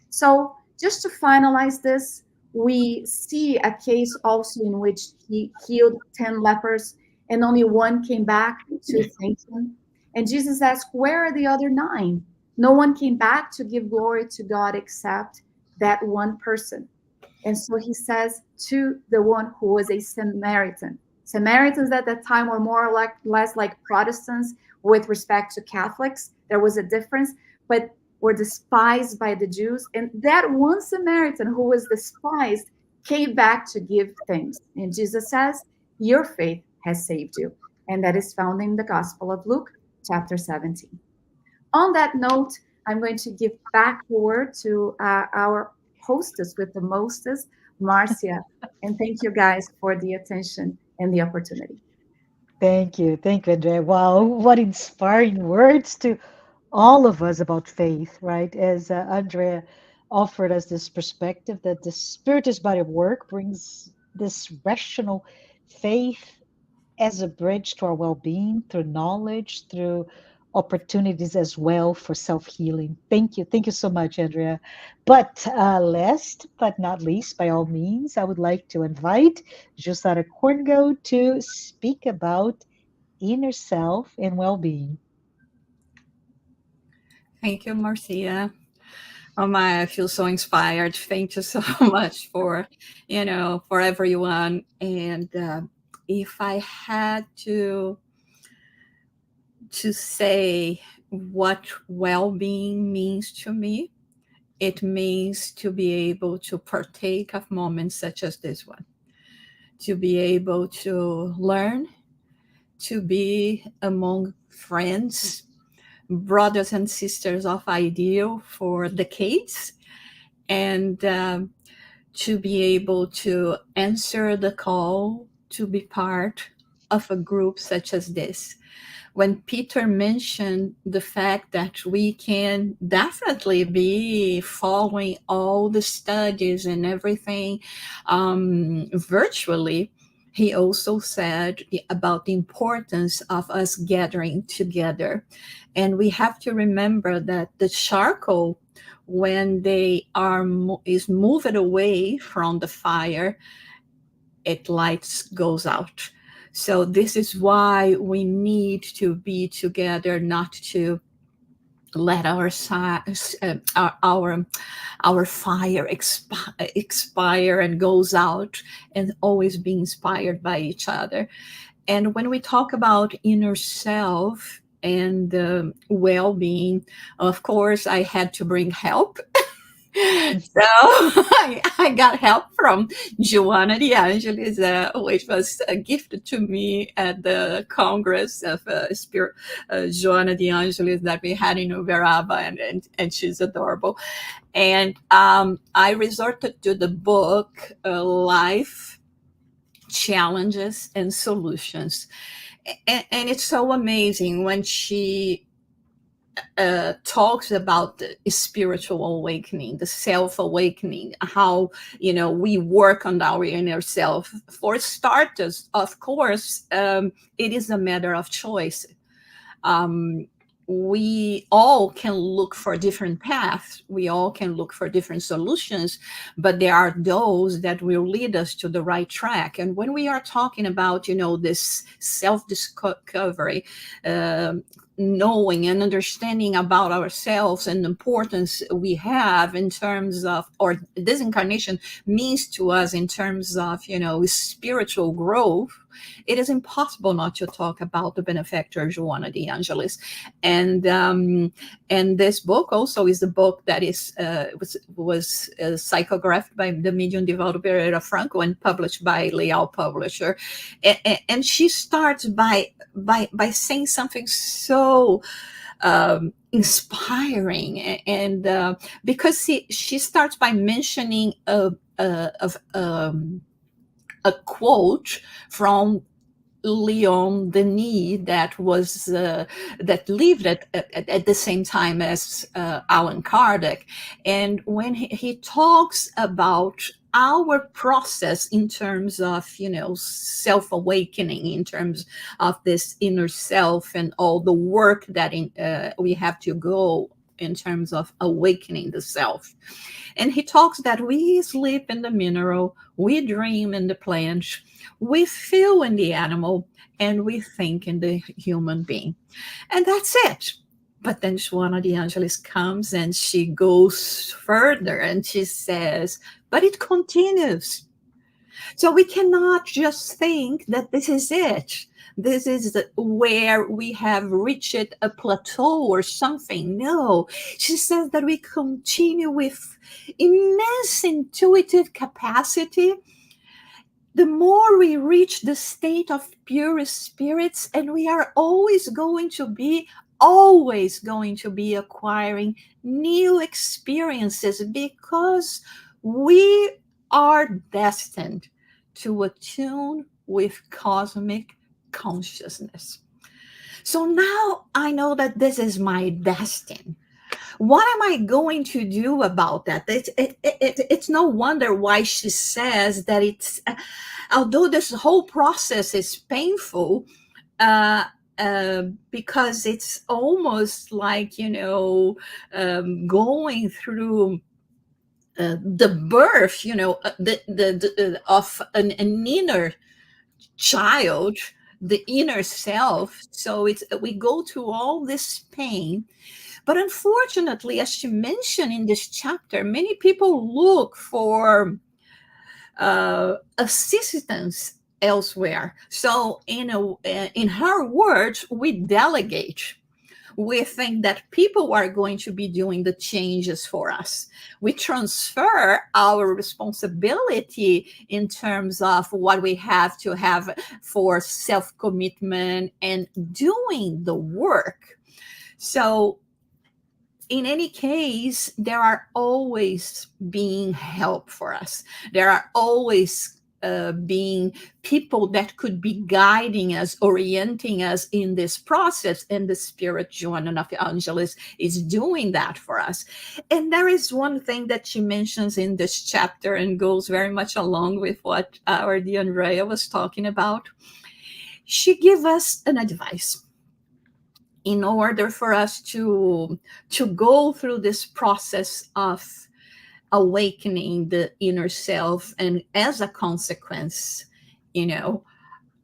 So just to finalize this, we see a case also in which he healed 10 lepers and only one came back to thank him. And Jesus asked, where are the other 9? No one came back to give glory to God except that one person. And so he says to the one who was a Samaritan. Samaritans at that time were more or less like Protestants with respect to Catholics. There was a difference, but were despised by the Jews. And that one Samaritan who was despised came back to give thanks. And Jesus says, your faith has saved you. And that is found in the Gospel of Luke, chapter 17. On that note, I'm going to give back the word to our hostess with the mostest, Marcia. And thank you guys for the attention and the opportunity. Thank you. Thank you, Andrea. Wow, what inspiring words to all of us about faith, right? As Andrea offered us this perspective that the Spiritist body of work brings this rational faith as a bridge to our well-being through knowledge, through opportunities as well for self-healing. Thank you. Thank you so much, Andrea. But last but not least, by all means, I would like to invite Jussara Corngo to speak about inner self and well-being. Thank you, Marcia. Oh my, I feel so inspired. Thank you so much for, for everyone. And if I had to say what well-being means to me, it means to be able to partake of moments such as this one, to be able to learn, to be among friends, brothers and sisters of ideal for decades, and to be able to answer the call to be part of a group such as this. When Peter mentioned the fact that we can definitely be following all the studies and everything virtually, he also said about the importance of us gathering together. And we have to remember that the charcoal, when they is moved away from the fire, it lights goes out. So this is why we need to be together, not to let our fire expire and goes out, and always be inspired by each other. And when we talk about inner self and well-being, of course, I had to bring help. So I got help from Joanna de Angelis, which was gifted to me at the Congress of Joanna de Angelis that we had in Uberaba, and she's adorable. And I resorted to the book Life Challenges and Solutions. And it's so amazing when she talks about the spiritual awakening, the self-awakening, how, we work on our inner self. For starters, of course, it is a matter of choice. We all can look for different paths. We all can look for different solutions, but there are those that will lead us to the right track. And when we are talking about, this self-discovery, knowing and understanding about ourselves and the importance we have in terms of, or this incarnation means to us in terms of, spiritual growth, it is impossible not to talk about the benefactor Joana de Angelis. And this book also is the book that was psychographed by the medium Divaldo Pereira Franco and published by Leal Publisher. And she starts by saying something so inspiring, and because she starts by mentioning a quote from Leon Denis that lived at the same time as Allan Kardec. And when he talks about our process in terms of, self-awakening, in terms of this inner self and all the work that we have to go in terms of awakening the self. And he talks that we sleep in the mineral, we dream in the plant, we feel in the animal, and we think in the human being. And that's it. But then Joana de Angelis comes and she goes further and she says, but it continues. So we cannot just think that this is it. This is where we have reached a plateau or something. No, she says that we continue with immense intuitive capacity. The more we reach the state of purest spirits, and we are always going to be acquiring new experiences, because we are destined to attune with cosmic consciousness. So now I know that this is my destiny. What am I going to do about that? It's no wonder why she says that it's, although this whole process is painful, because it's almost like, going through the birth, of an inner child, the inner self. So we go through all this pain. But unfortunately, as she mentioned in this chapter, many people look for assistance elsewhere. So in her words, we delegate. We think that people are going to be doing the changes for us. We transfer our responsibility in terms of what we have to have for self-commitment and doing the work. So in any case, there are always being help for us. There are always being people that could be guiding us, orienting us in this process. And the Spirit Joana de Angelis is doing that for us. And there is one thing that she mentions in this chapter and goes very much along with what our dear Andrea was talking about. She gives us an advice. In order for us to go through this process of awakening the inner self, and as a consequence,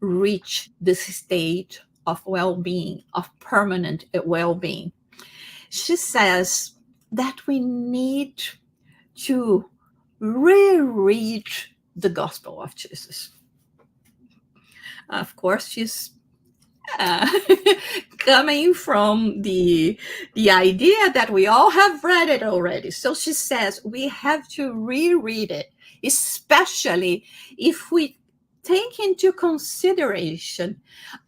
reach this state of well-being, of permanent well-being. She says that we need to reread the Gospel of Jesus. Of course, she's coming from the idea that we all have read it already. So she says we have to reread it, especially if we take into consideration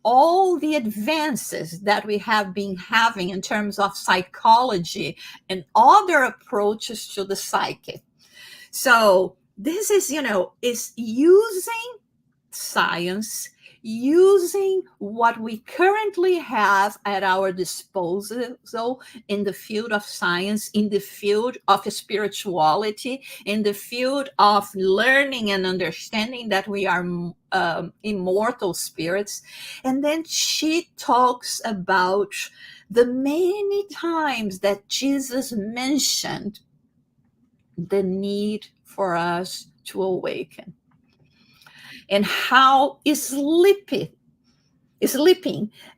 all the advances that we have been having in terms of psychology and other approaches to the psyche. So this is, is using science, using what we currently have at our disposal in the field of science, in the field of spirituality, in the field of learning and understanding that we are immortal spirits. And then she talks about the many times that Jesus mentioned the need for us to awaken, and how sleeping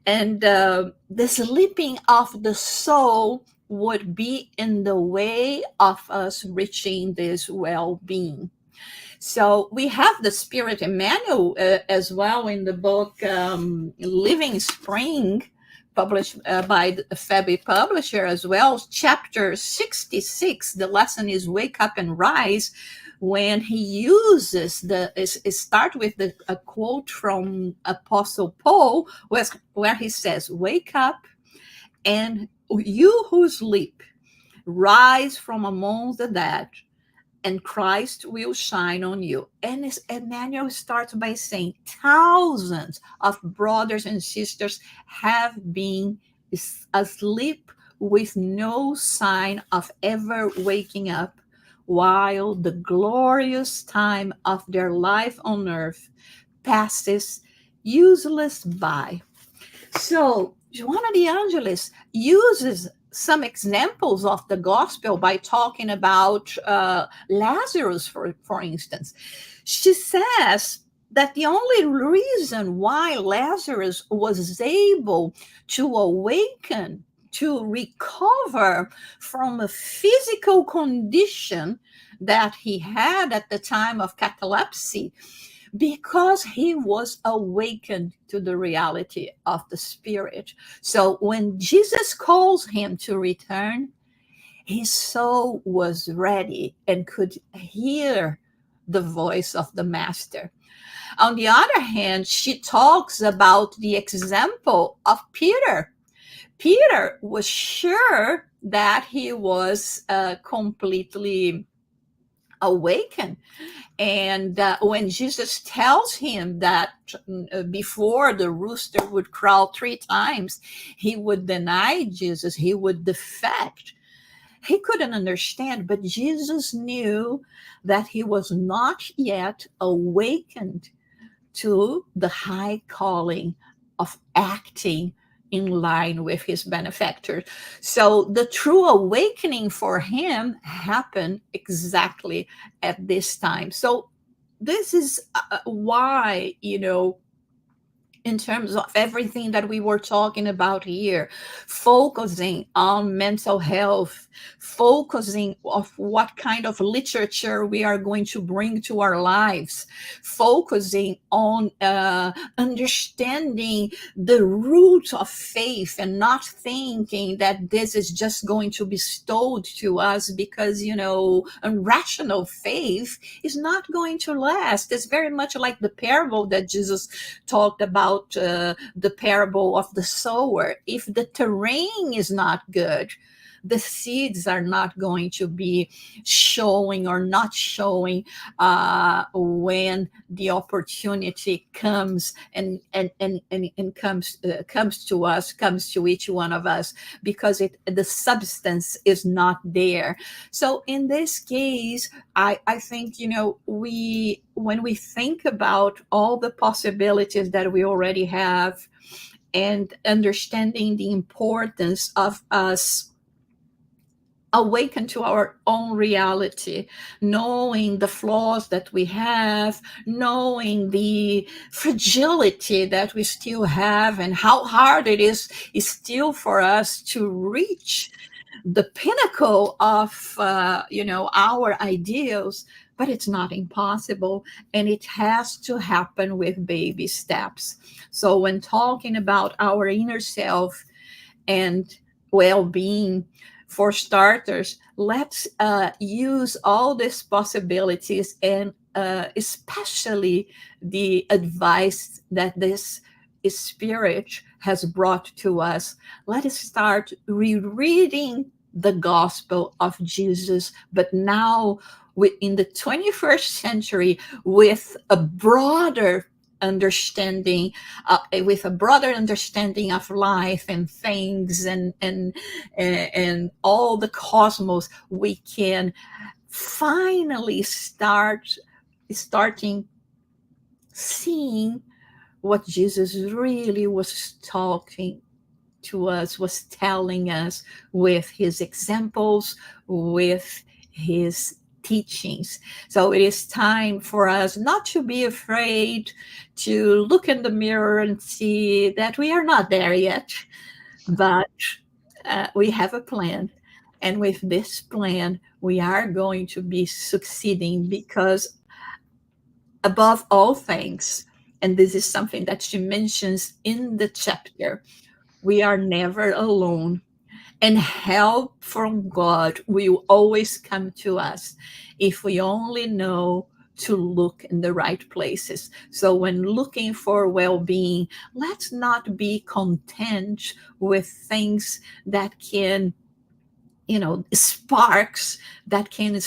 and the sleeping of the soul would be in the way of us reaching this well-being. So we have the Spirit Emmanuel as well in the book Living Spring, published by the Febby publisher as well. Chapter 66, the lesson is Wake Up and Rise, when he uses start with a quote from Apostle Paul, where he says, wake up, and you who sleep, rise from among the dead, and Christ will shine on you. And Emmanuel starts by saying, thousands of brothers and sisters have been asleep with no sign of ever waking up, while the glorious time of their life on earth passes useless by. So Joana de Angelis uses some examples of the gospel by talking about Lazarus, for instance. She says that the only reason why Lazarus was able to awaken, to recover from a physical condition that he had at the time of catalepsy, because he was awakened to the reality of the Spirit. So when Jesus calls him to return, his soul was ready and could hear the voice of the Master. On the other hand, she talks about the example of Peter. Peter was sure that he was completely awakened. And when Jesus tells him that before the rooster would crow 3 times, he would deny Jesus, he would defect. He couldn't understand, but Jesus knew that he was not yet awakened to the high calling of acting in line with his benefactor. So the true awakening for him happened exactly at this time. So this is why, in terms of everything that we were talking about here, focusing on mental health, focusing on what kind of literature we are going to bring to our lives, focusing on understanding the root of faith and not thinking that this is just going to be bestowed to us because, irrational faith is not going to last. It's very much like the parable that Jesus talked about, the parable of the sower. If the terrain is not good, the seeds are not going to be showing or not showing when the opportunity comes and comes to us, comes to each one of us, because the substance is not there. So in this case, I think, when we think about all the possibilities that we already have, and understanding the importance of us awaken to our own reality, knowing the flaws that we have, knowing the fragility that we still have, and how hard it is still for us to reach the pinnacle of our ideals. But it's not impossible, and it has to happen with baby steps. So when talking about our inner self and well-being, for starters, let's use all these possibilities, and especially the advice that this Spirit has brought to us. Let us start rereading the gospel of Jesus, but now in the 21st century, with a broader understanding, with a broader understanding of life and things, and all the cosmos, we can finally starting seeing what Jesus really was talking to us, was telling us with his examples, with his teachings. So it is time for us not to be afraid to look in the mirror and see that we are not there yet, but we have a plan. And with this plan, we are going to be succeeding, because above all things, and this is something that she mentions in the chapter, we are never alone, and help from God will always come to us if we only know to look in the right places. So when looking for well-being, let's not be content with things that can, sparks that can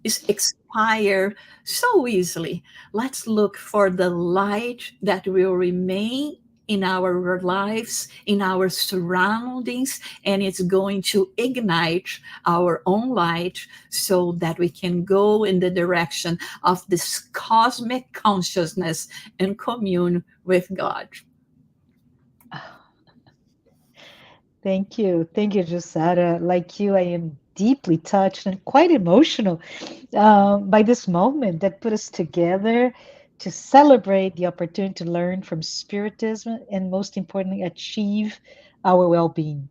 expire so easily. Let's look for the light that will remain in our lives, in our surroundings, and it's going to ignite our own light so that we can go in the direction of this cosmic consciousness and commune with God. Thank you. Thank you, Josara. Like you, I am deeply touched and quite emotional by this moment that put us together to celebrate the opportunity to learn from Spiritism and, most importantly, achieve our well being.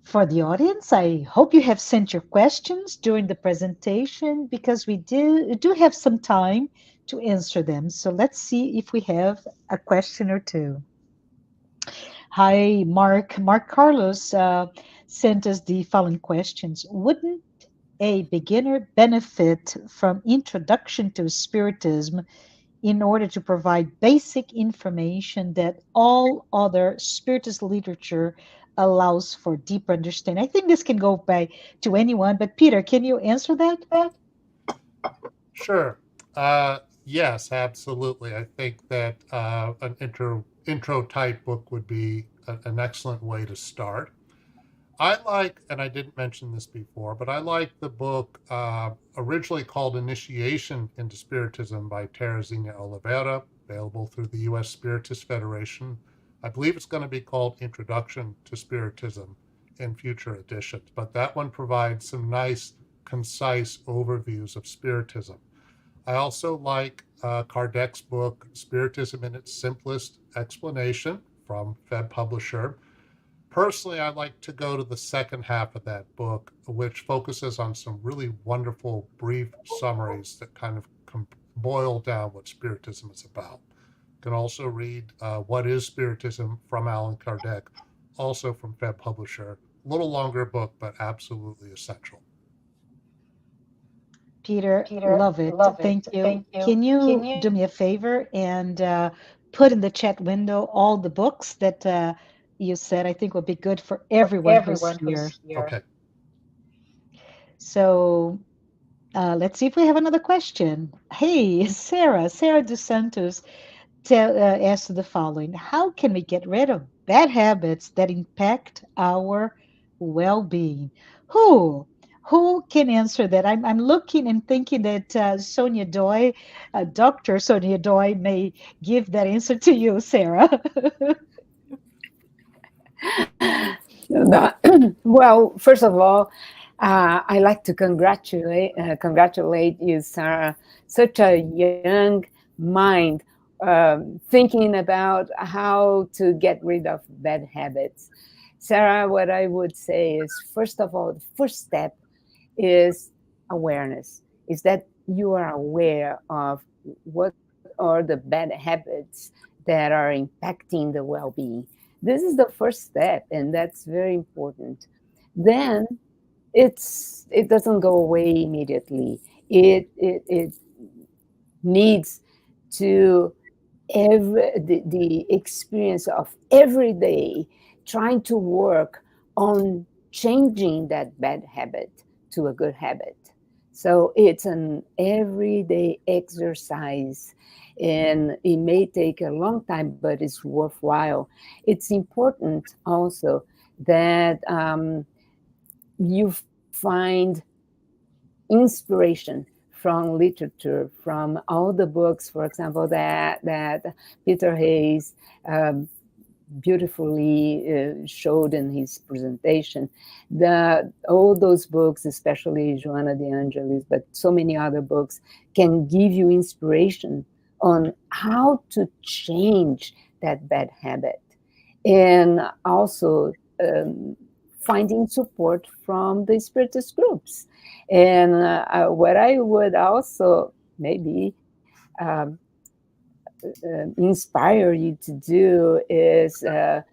For the audience, I hope you have sent your questions during the presentation because we do have some time to answer them. So let's see if we have a question or two. Hi, Mark. Mark Carlos sent us the following questions. Wouldn't a beginner benefit from introduction to Spiritism in order to provide basic information that all other Spiritist literature allows for deeper understanding? I think this can go by to anyone, but Peter, can you answer that? Sure. Yes, absolutely. I think that an intro type book would be an excellent way to start. I like, and I didn't mention this before, but I like the book originally called Initiation into Spiritism by Teresina Oliveira, available through the U.S. Spiritist Federation. I believe it's going to be called Introduction to Spiritism in future editions, but that one provides some nice, concise overviews of Spiritism. I also like Kardec's book, Spiritism in its Simplest Explanation, from Feb Publisher. Personally, I like to go to the second half of that book, which focuses on some really wonderful brief summaries that kind of boil down what Spiritism is about. You can also read What is Spiritism from Allan Kardec, also from Feb Publisher. A little longer book, but absolutely essential. Peter, love it. Thank you. Can you do me a favor and put in the chat window all the books that you said I think would be good for everyone who's here? Okay. So let's see if we have another question. Hey, Sarah dos Santos asked the following: how can we get rid of bad habits that impact our well-being? Who? Who can answer that? I'm looking and thinking that Sonia Doy, Dr. Sonia Doy, may give that answer to you, Sarah. Well, first of all, I like to congratulate you, Sarah. Such a young mind, thinking about how to get rid of bad habits. Sarah, what I would say is, first of all, the first step is awareness. Is that you are aware of what are the bad habits that are impacting the well-being. This is the first step, and that's very important. Then it doesn't go away immediately. It needs to the experience of every day trying to work on changing that bad habit to a good habit. So it's an everyday exercise, and it may take a long time, but it's worthwhile. It's important also that you find inspiration from literature, from all the books, for example, that Peter Hayes beautifully showed in his presentation. All those books, especially Joanna de Angelis, but so many other books, can give you inspiration on how to change that bad habit. And also finding support from the Spiritist groups. And what I would also maybe inspire you to do is to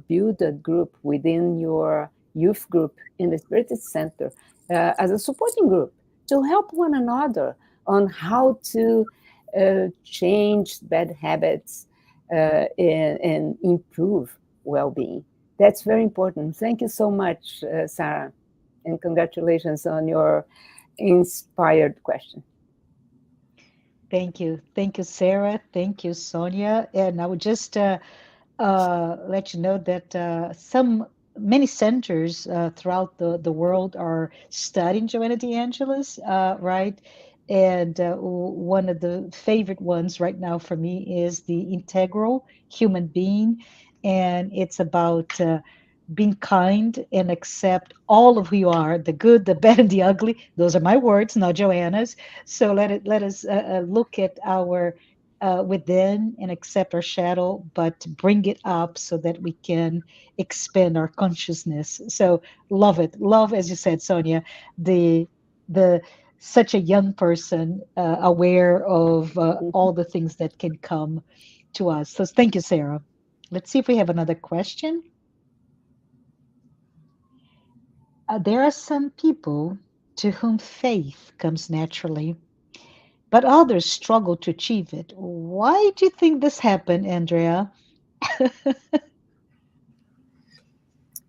build a group within your youth group in the Spiritist Center as a supporting group to help one another on how to change bad habits and improve well-being. That's very important. Thank you so much, Sarah, and congratulations on your inspired question. Thank you. Thank you, Sarah. Thank you, Sonia. And I would just let you know that many centers throughout the world are studying Joanna de Angelis, right? And one of the favorite ones right now for me is the integral human being, and it's about being kind and accept all of who you are, the good, the bad, and the ugly. Those are my words, not Joanna's. So let us look at our within and accept our shadow, but bring it up so that we can expand our consciousness. So love it, love, as you said, Sonia, the such a young person aware of all the things that can come to us. So thank you, Sarah. Let's see if we have another question. There are some people to whom faith comes naturally, but others struggle to achieve it. Why do you think this happened, Andrea?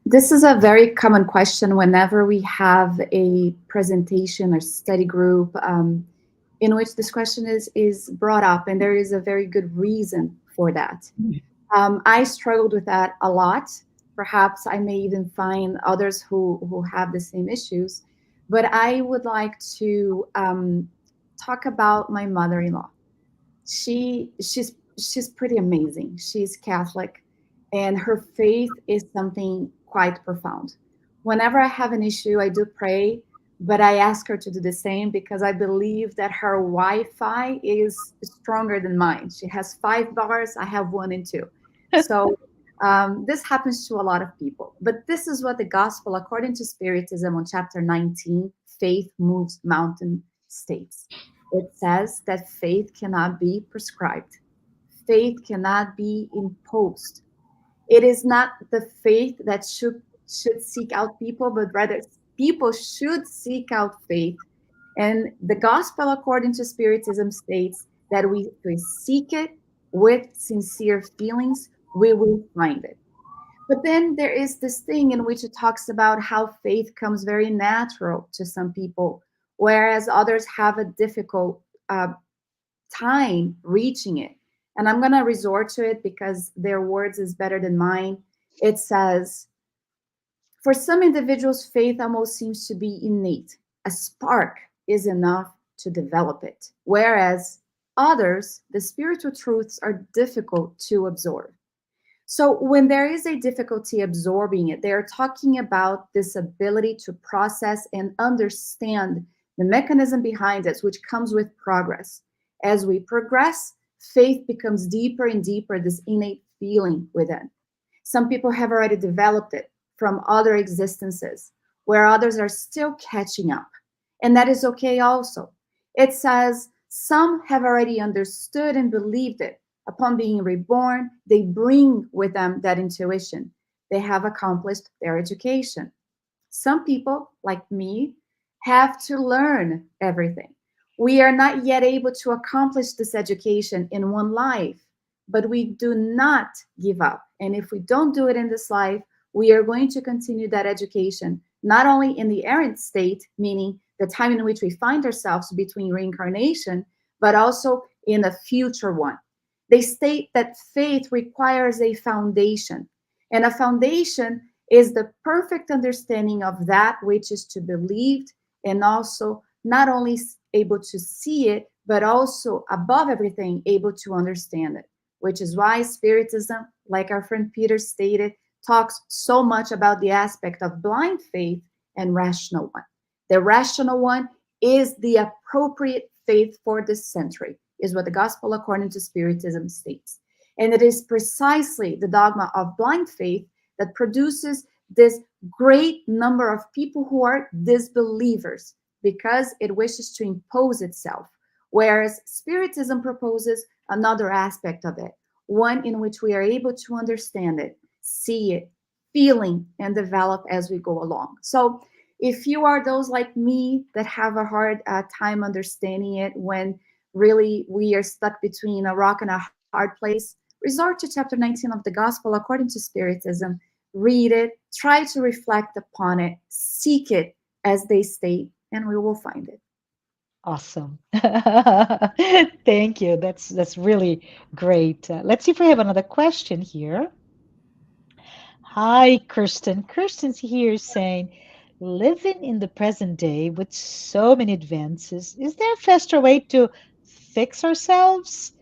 This is a very common question whenever we have a presentation or study group in which this question is brought up, and there is a very good reason for that. I struggled with that a lot. Perhaps I may even find others who have the same issues, but I would like to talk about my mother-in-law. She's pretty amazing. She's Catholic, and her faith is something quite profound. Whenever I have an issue, I do pray, but I ask her to do the same because I believe that her Wi-Fi is stronger than mine. She has 5 bars, I have 1 and 2. So this happens to a lot of people. But this is what the gospel, according to Spiritism on chapter 19, faith moves mountain states. It says that faith cannot be prescribed. Faith cannot be imposed. It is not the faith that should seek out people, but rather people should seek out faith. And the gospel, according to Spiritism, states that we seek it with sincere feelings, we will find it. But then there is this thing in which it talks about how faith comes very natural to some people, whereas others have a difficult time reaching it. And I'm going to resort to it because their words is better than mine. It says, for some individuals, faith almost seems to be innate. A spark is enough to develop it, whereas others, the spiritual truths are difficult to absorb. So when there is a difficulty absorbing it, they're talking about this ability to process and understand the mechanism behind it, which comes with progress. As we progress, faith becomes deeper and deeper, this innate feeling within. Some people have already developed it from other existences, where others are still catching up. And that is okay also. It says some have already understood and believed it. Upon being reborn, they bring with them that intuition. They have accomplished their education. Some people, like me, have to learn everything. We are not yet able to accomplish this education in one life, but we do not give up. And if we don't do it in this life, we are going to continue that education not only in the errant state, meaning the time in which we find ourselves between reincarnation, but also in a future one. They state that faith requires a foundation, and a foundation is the perfect understanding of that which is to be believed, and also not only able to see it, but also above everything, able to understand it, which is why Spiritism, like our friend Peter stated, talks so much about the aspect of blind faith and rational one. The rational one is the appropriate faith for this century, is what the Gospel according to Spiritism states. And it is precisely the dogma of blind faith that produces this great number of people who are disbelievers, because it wishes to impose itself. Whereas Spiritism proposes another aspect of it, one in which we are able to understand it, see it, feeling, and develop as we go along. So if you are those like me that have a hard time understanding it, when really we are stuck between a rock and a hard place, resort to chapter 19 of the Gospel according to Spiritism. Read it, try to reflect upon it, seek it as they state, and we will find it. Awesome. Thank you. That's really great. Let's see if we have another question here. Hi, Kirsten. Kirsten's here saying, living in the present day with so many advances, is there a faster way to fix ourselves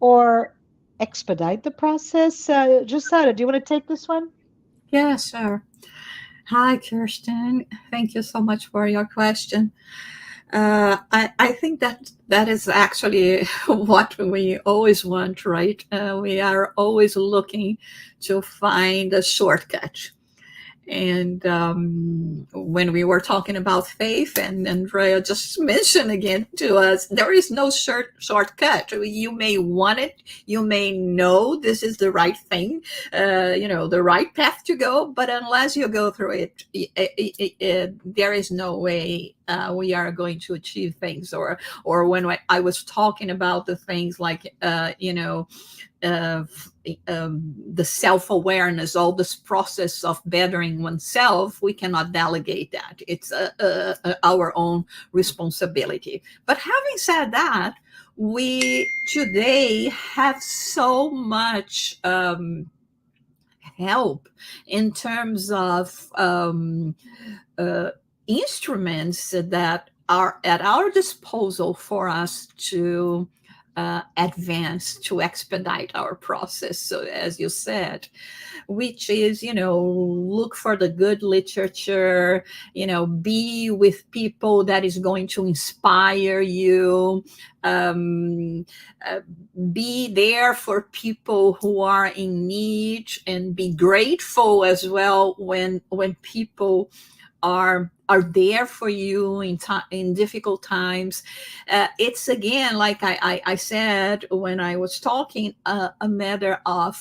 or expedite the process? Josada, do you want to take this one? Yeah, sure. Hi, Kirsten. Thank you so much for your question. I think that is actually what we always want, right? We are always looking to find a shortcut. And when we were talking about faith, and Andrea just mentioned again to us, there is no shortcut. You may want it, you may know this is the right thing, the right path to go, but unless you go through it, there is no way we are going to achieve things. Or when I was talking about the things like, the self-awareness, all this process of bettering oneself, we cannot delegate that. It's our own responsibility. But having said that, we today have so much help in terms of instruments that are at our disposal for us to advance, to expedite our process. So as you said, which is, look for the good literature, be with people that is going to inspire you, be there for people who are in need, and be grateful as well when people are there for you in difficult times. It's again, like I said when I was talking, a matter of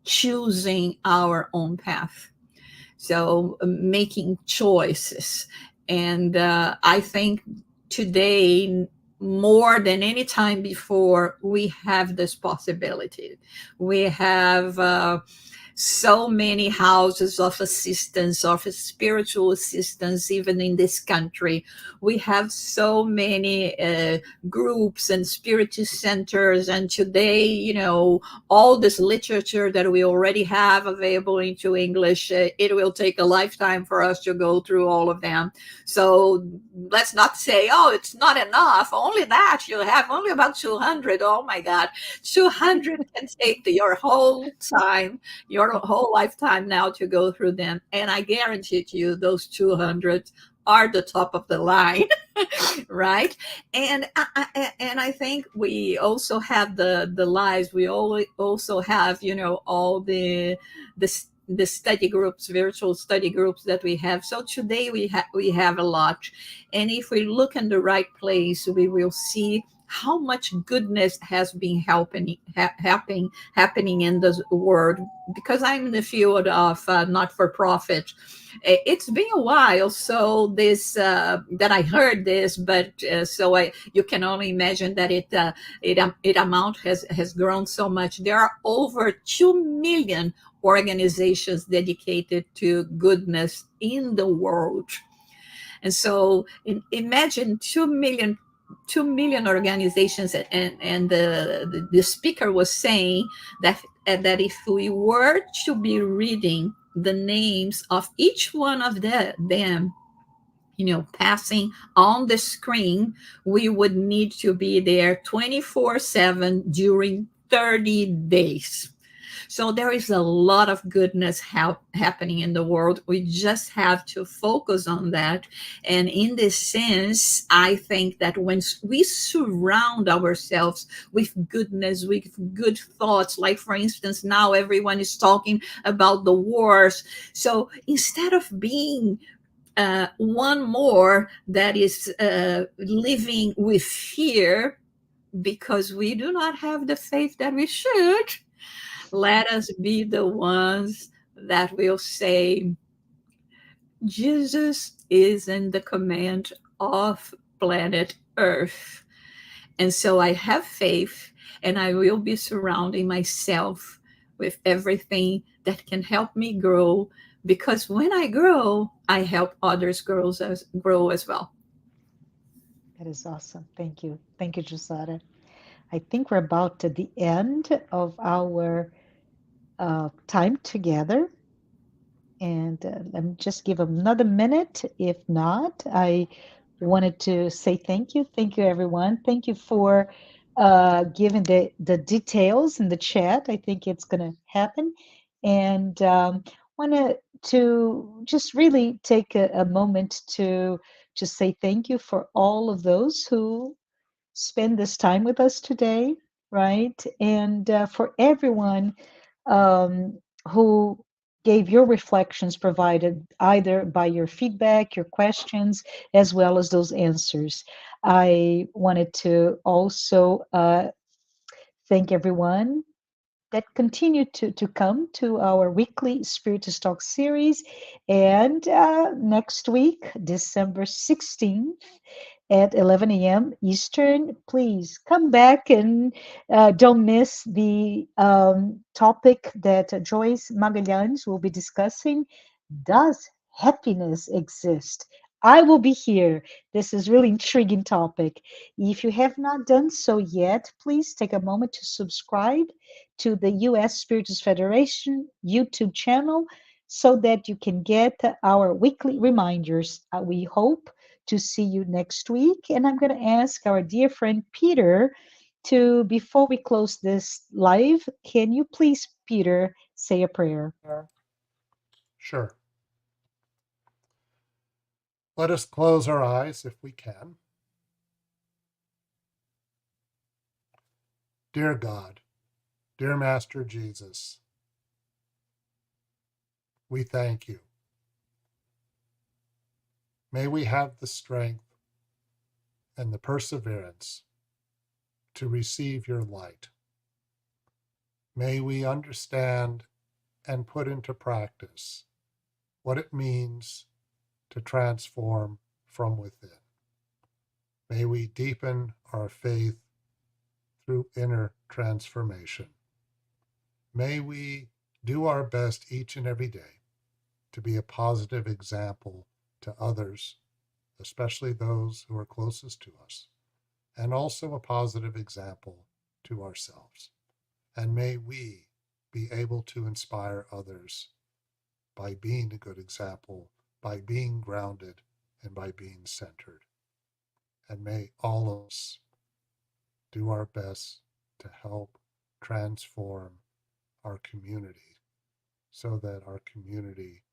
choosing our own path. So making choices. And I think today, more than any time before, we have this possibility. We have so many houses of assistance, of spiritual assistance, even in this country. We have so many groups and spiritist centers. And today, all this literature that we already have available into English, it will take a lifetime for us to go through all of them. So let's not say, oh, it's not enough. Only that, you have only about 200. Oh my God, 200 can take your whole time, your whole lifetime now to go through them. And I guarantee to you, those 200 are the top of the line, right? And I think we also have the lives. We also have, all the study groups, virtual study groups that we have. So today we have a lot. And if we look in the right place, we will see how much goodness has been happening in the world. Because I'm in the field of not-for-profit, it's been a while. So this that I heard this, but you can only imagine that it amount has grown so much. There are over 2 million organizations dedicated to goodness in the world. And so imagine 2 million organizations, and the speaker was saying that if we were to be reading the names of each one of them, passing on the screen, we would need to be there 24/7 during 30 days. So there is a lot of goodness happening in the world. We just have to focus on that. And in this sense, I think that when we surround ourselves with goodness, with good thoughts, like for instance, now everyone is talking about the wars. So instead of being one more that is living with fear because we do not have the faith that we should, let us be the ones that will say, Jesus is in the command of planet Earth. And so I have faith, and I will be surrounding myself with everything that can help me grow, because when I grow, I help others grow as well. That is awesome. Thank you. Thank you, Josara. I think we're about to the end of our time together. And let me just give another minute. If not, I wanted to say thank you. Thank you, everyone. Thank you for giving the details in the chat. I think it's going to happen. And want to just really take a moment to just say thank you for all of those who spend this time with us today, right? And for everyone who gave your reflections provided either by your feedback, your questions, as well as those answers. I wanted to also thank everyone that continue to come to our weekly Spiritist Talk series. And next week, December 16th, at 11 a.m. Eastern. Please come back and don't miss the topic that Joyce Magalhães will be discussing. Does happiness exist? I will be here. This is really intriguing topic. If you have not done so yet, please take a moment to subscribe to the U.S. Spiritist Federation YouTube channel so that you can get our weekly reminders. We hope to see you next week. And I'm going to ask our dear friend Peter to, before we close this live, can you please, Peter, say a prayer? Sure. Let us close our eyes if we can. Dear God, dear Master Jesus, we thank you. May we have the strength and the perseverance to receive your light. May we understand and put into practice what it means to transform from within. May we deepen our faith through inner transformation. May we do our best each and every day to be a positive example to others, especially those who are closest to us, and also a positive example to ourselves. And may we be able to inspire others by being a good example, by being grounded, and by being centered. And may all of us do our best to help transform our community so that our community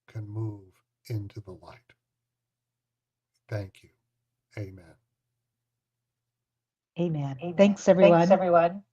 can move into the light. Thank you. Amen. Amen. Thanks, everyone.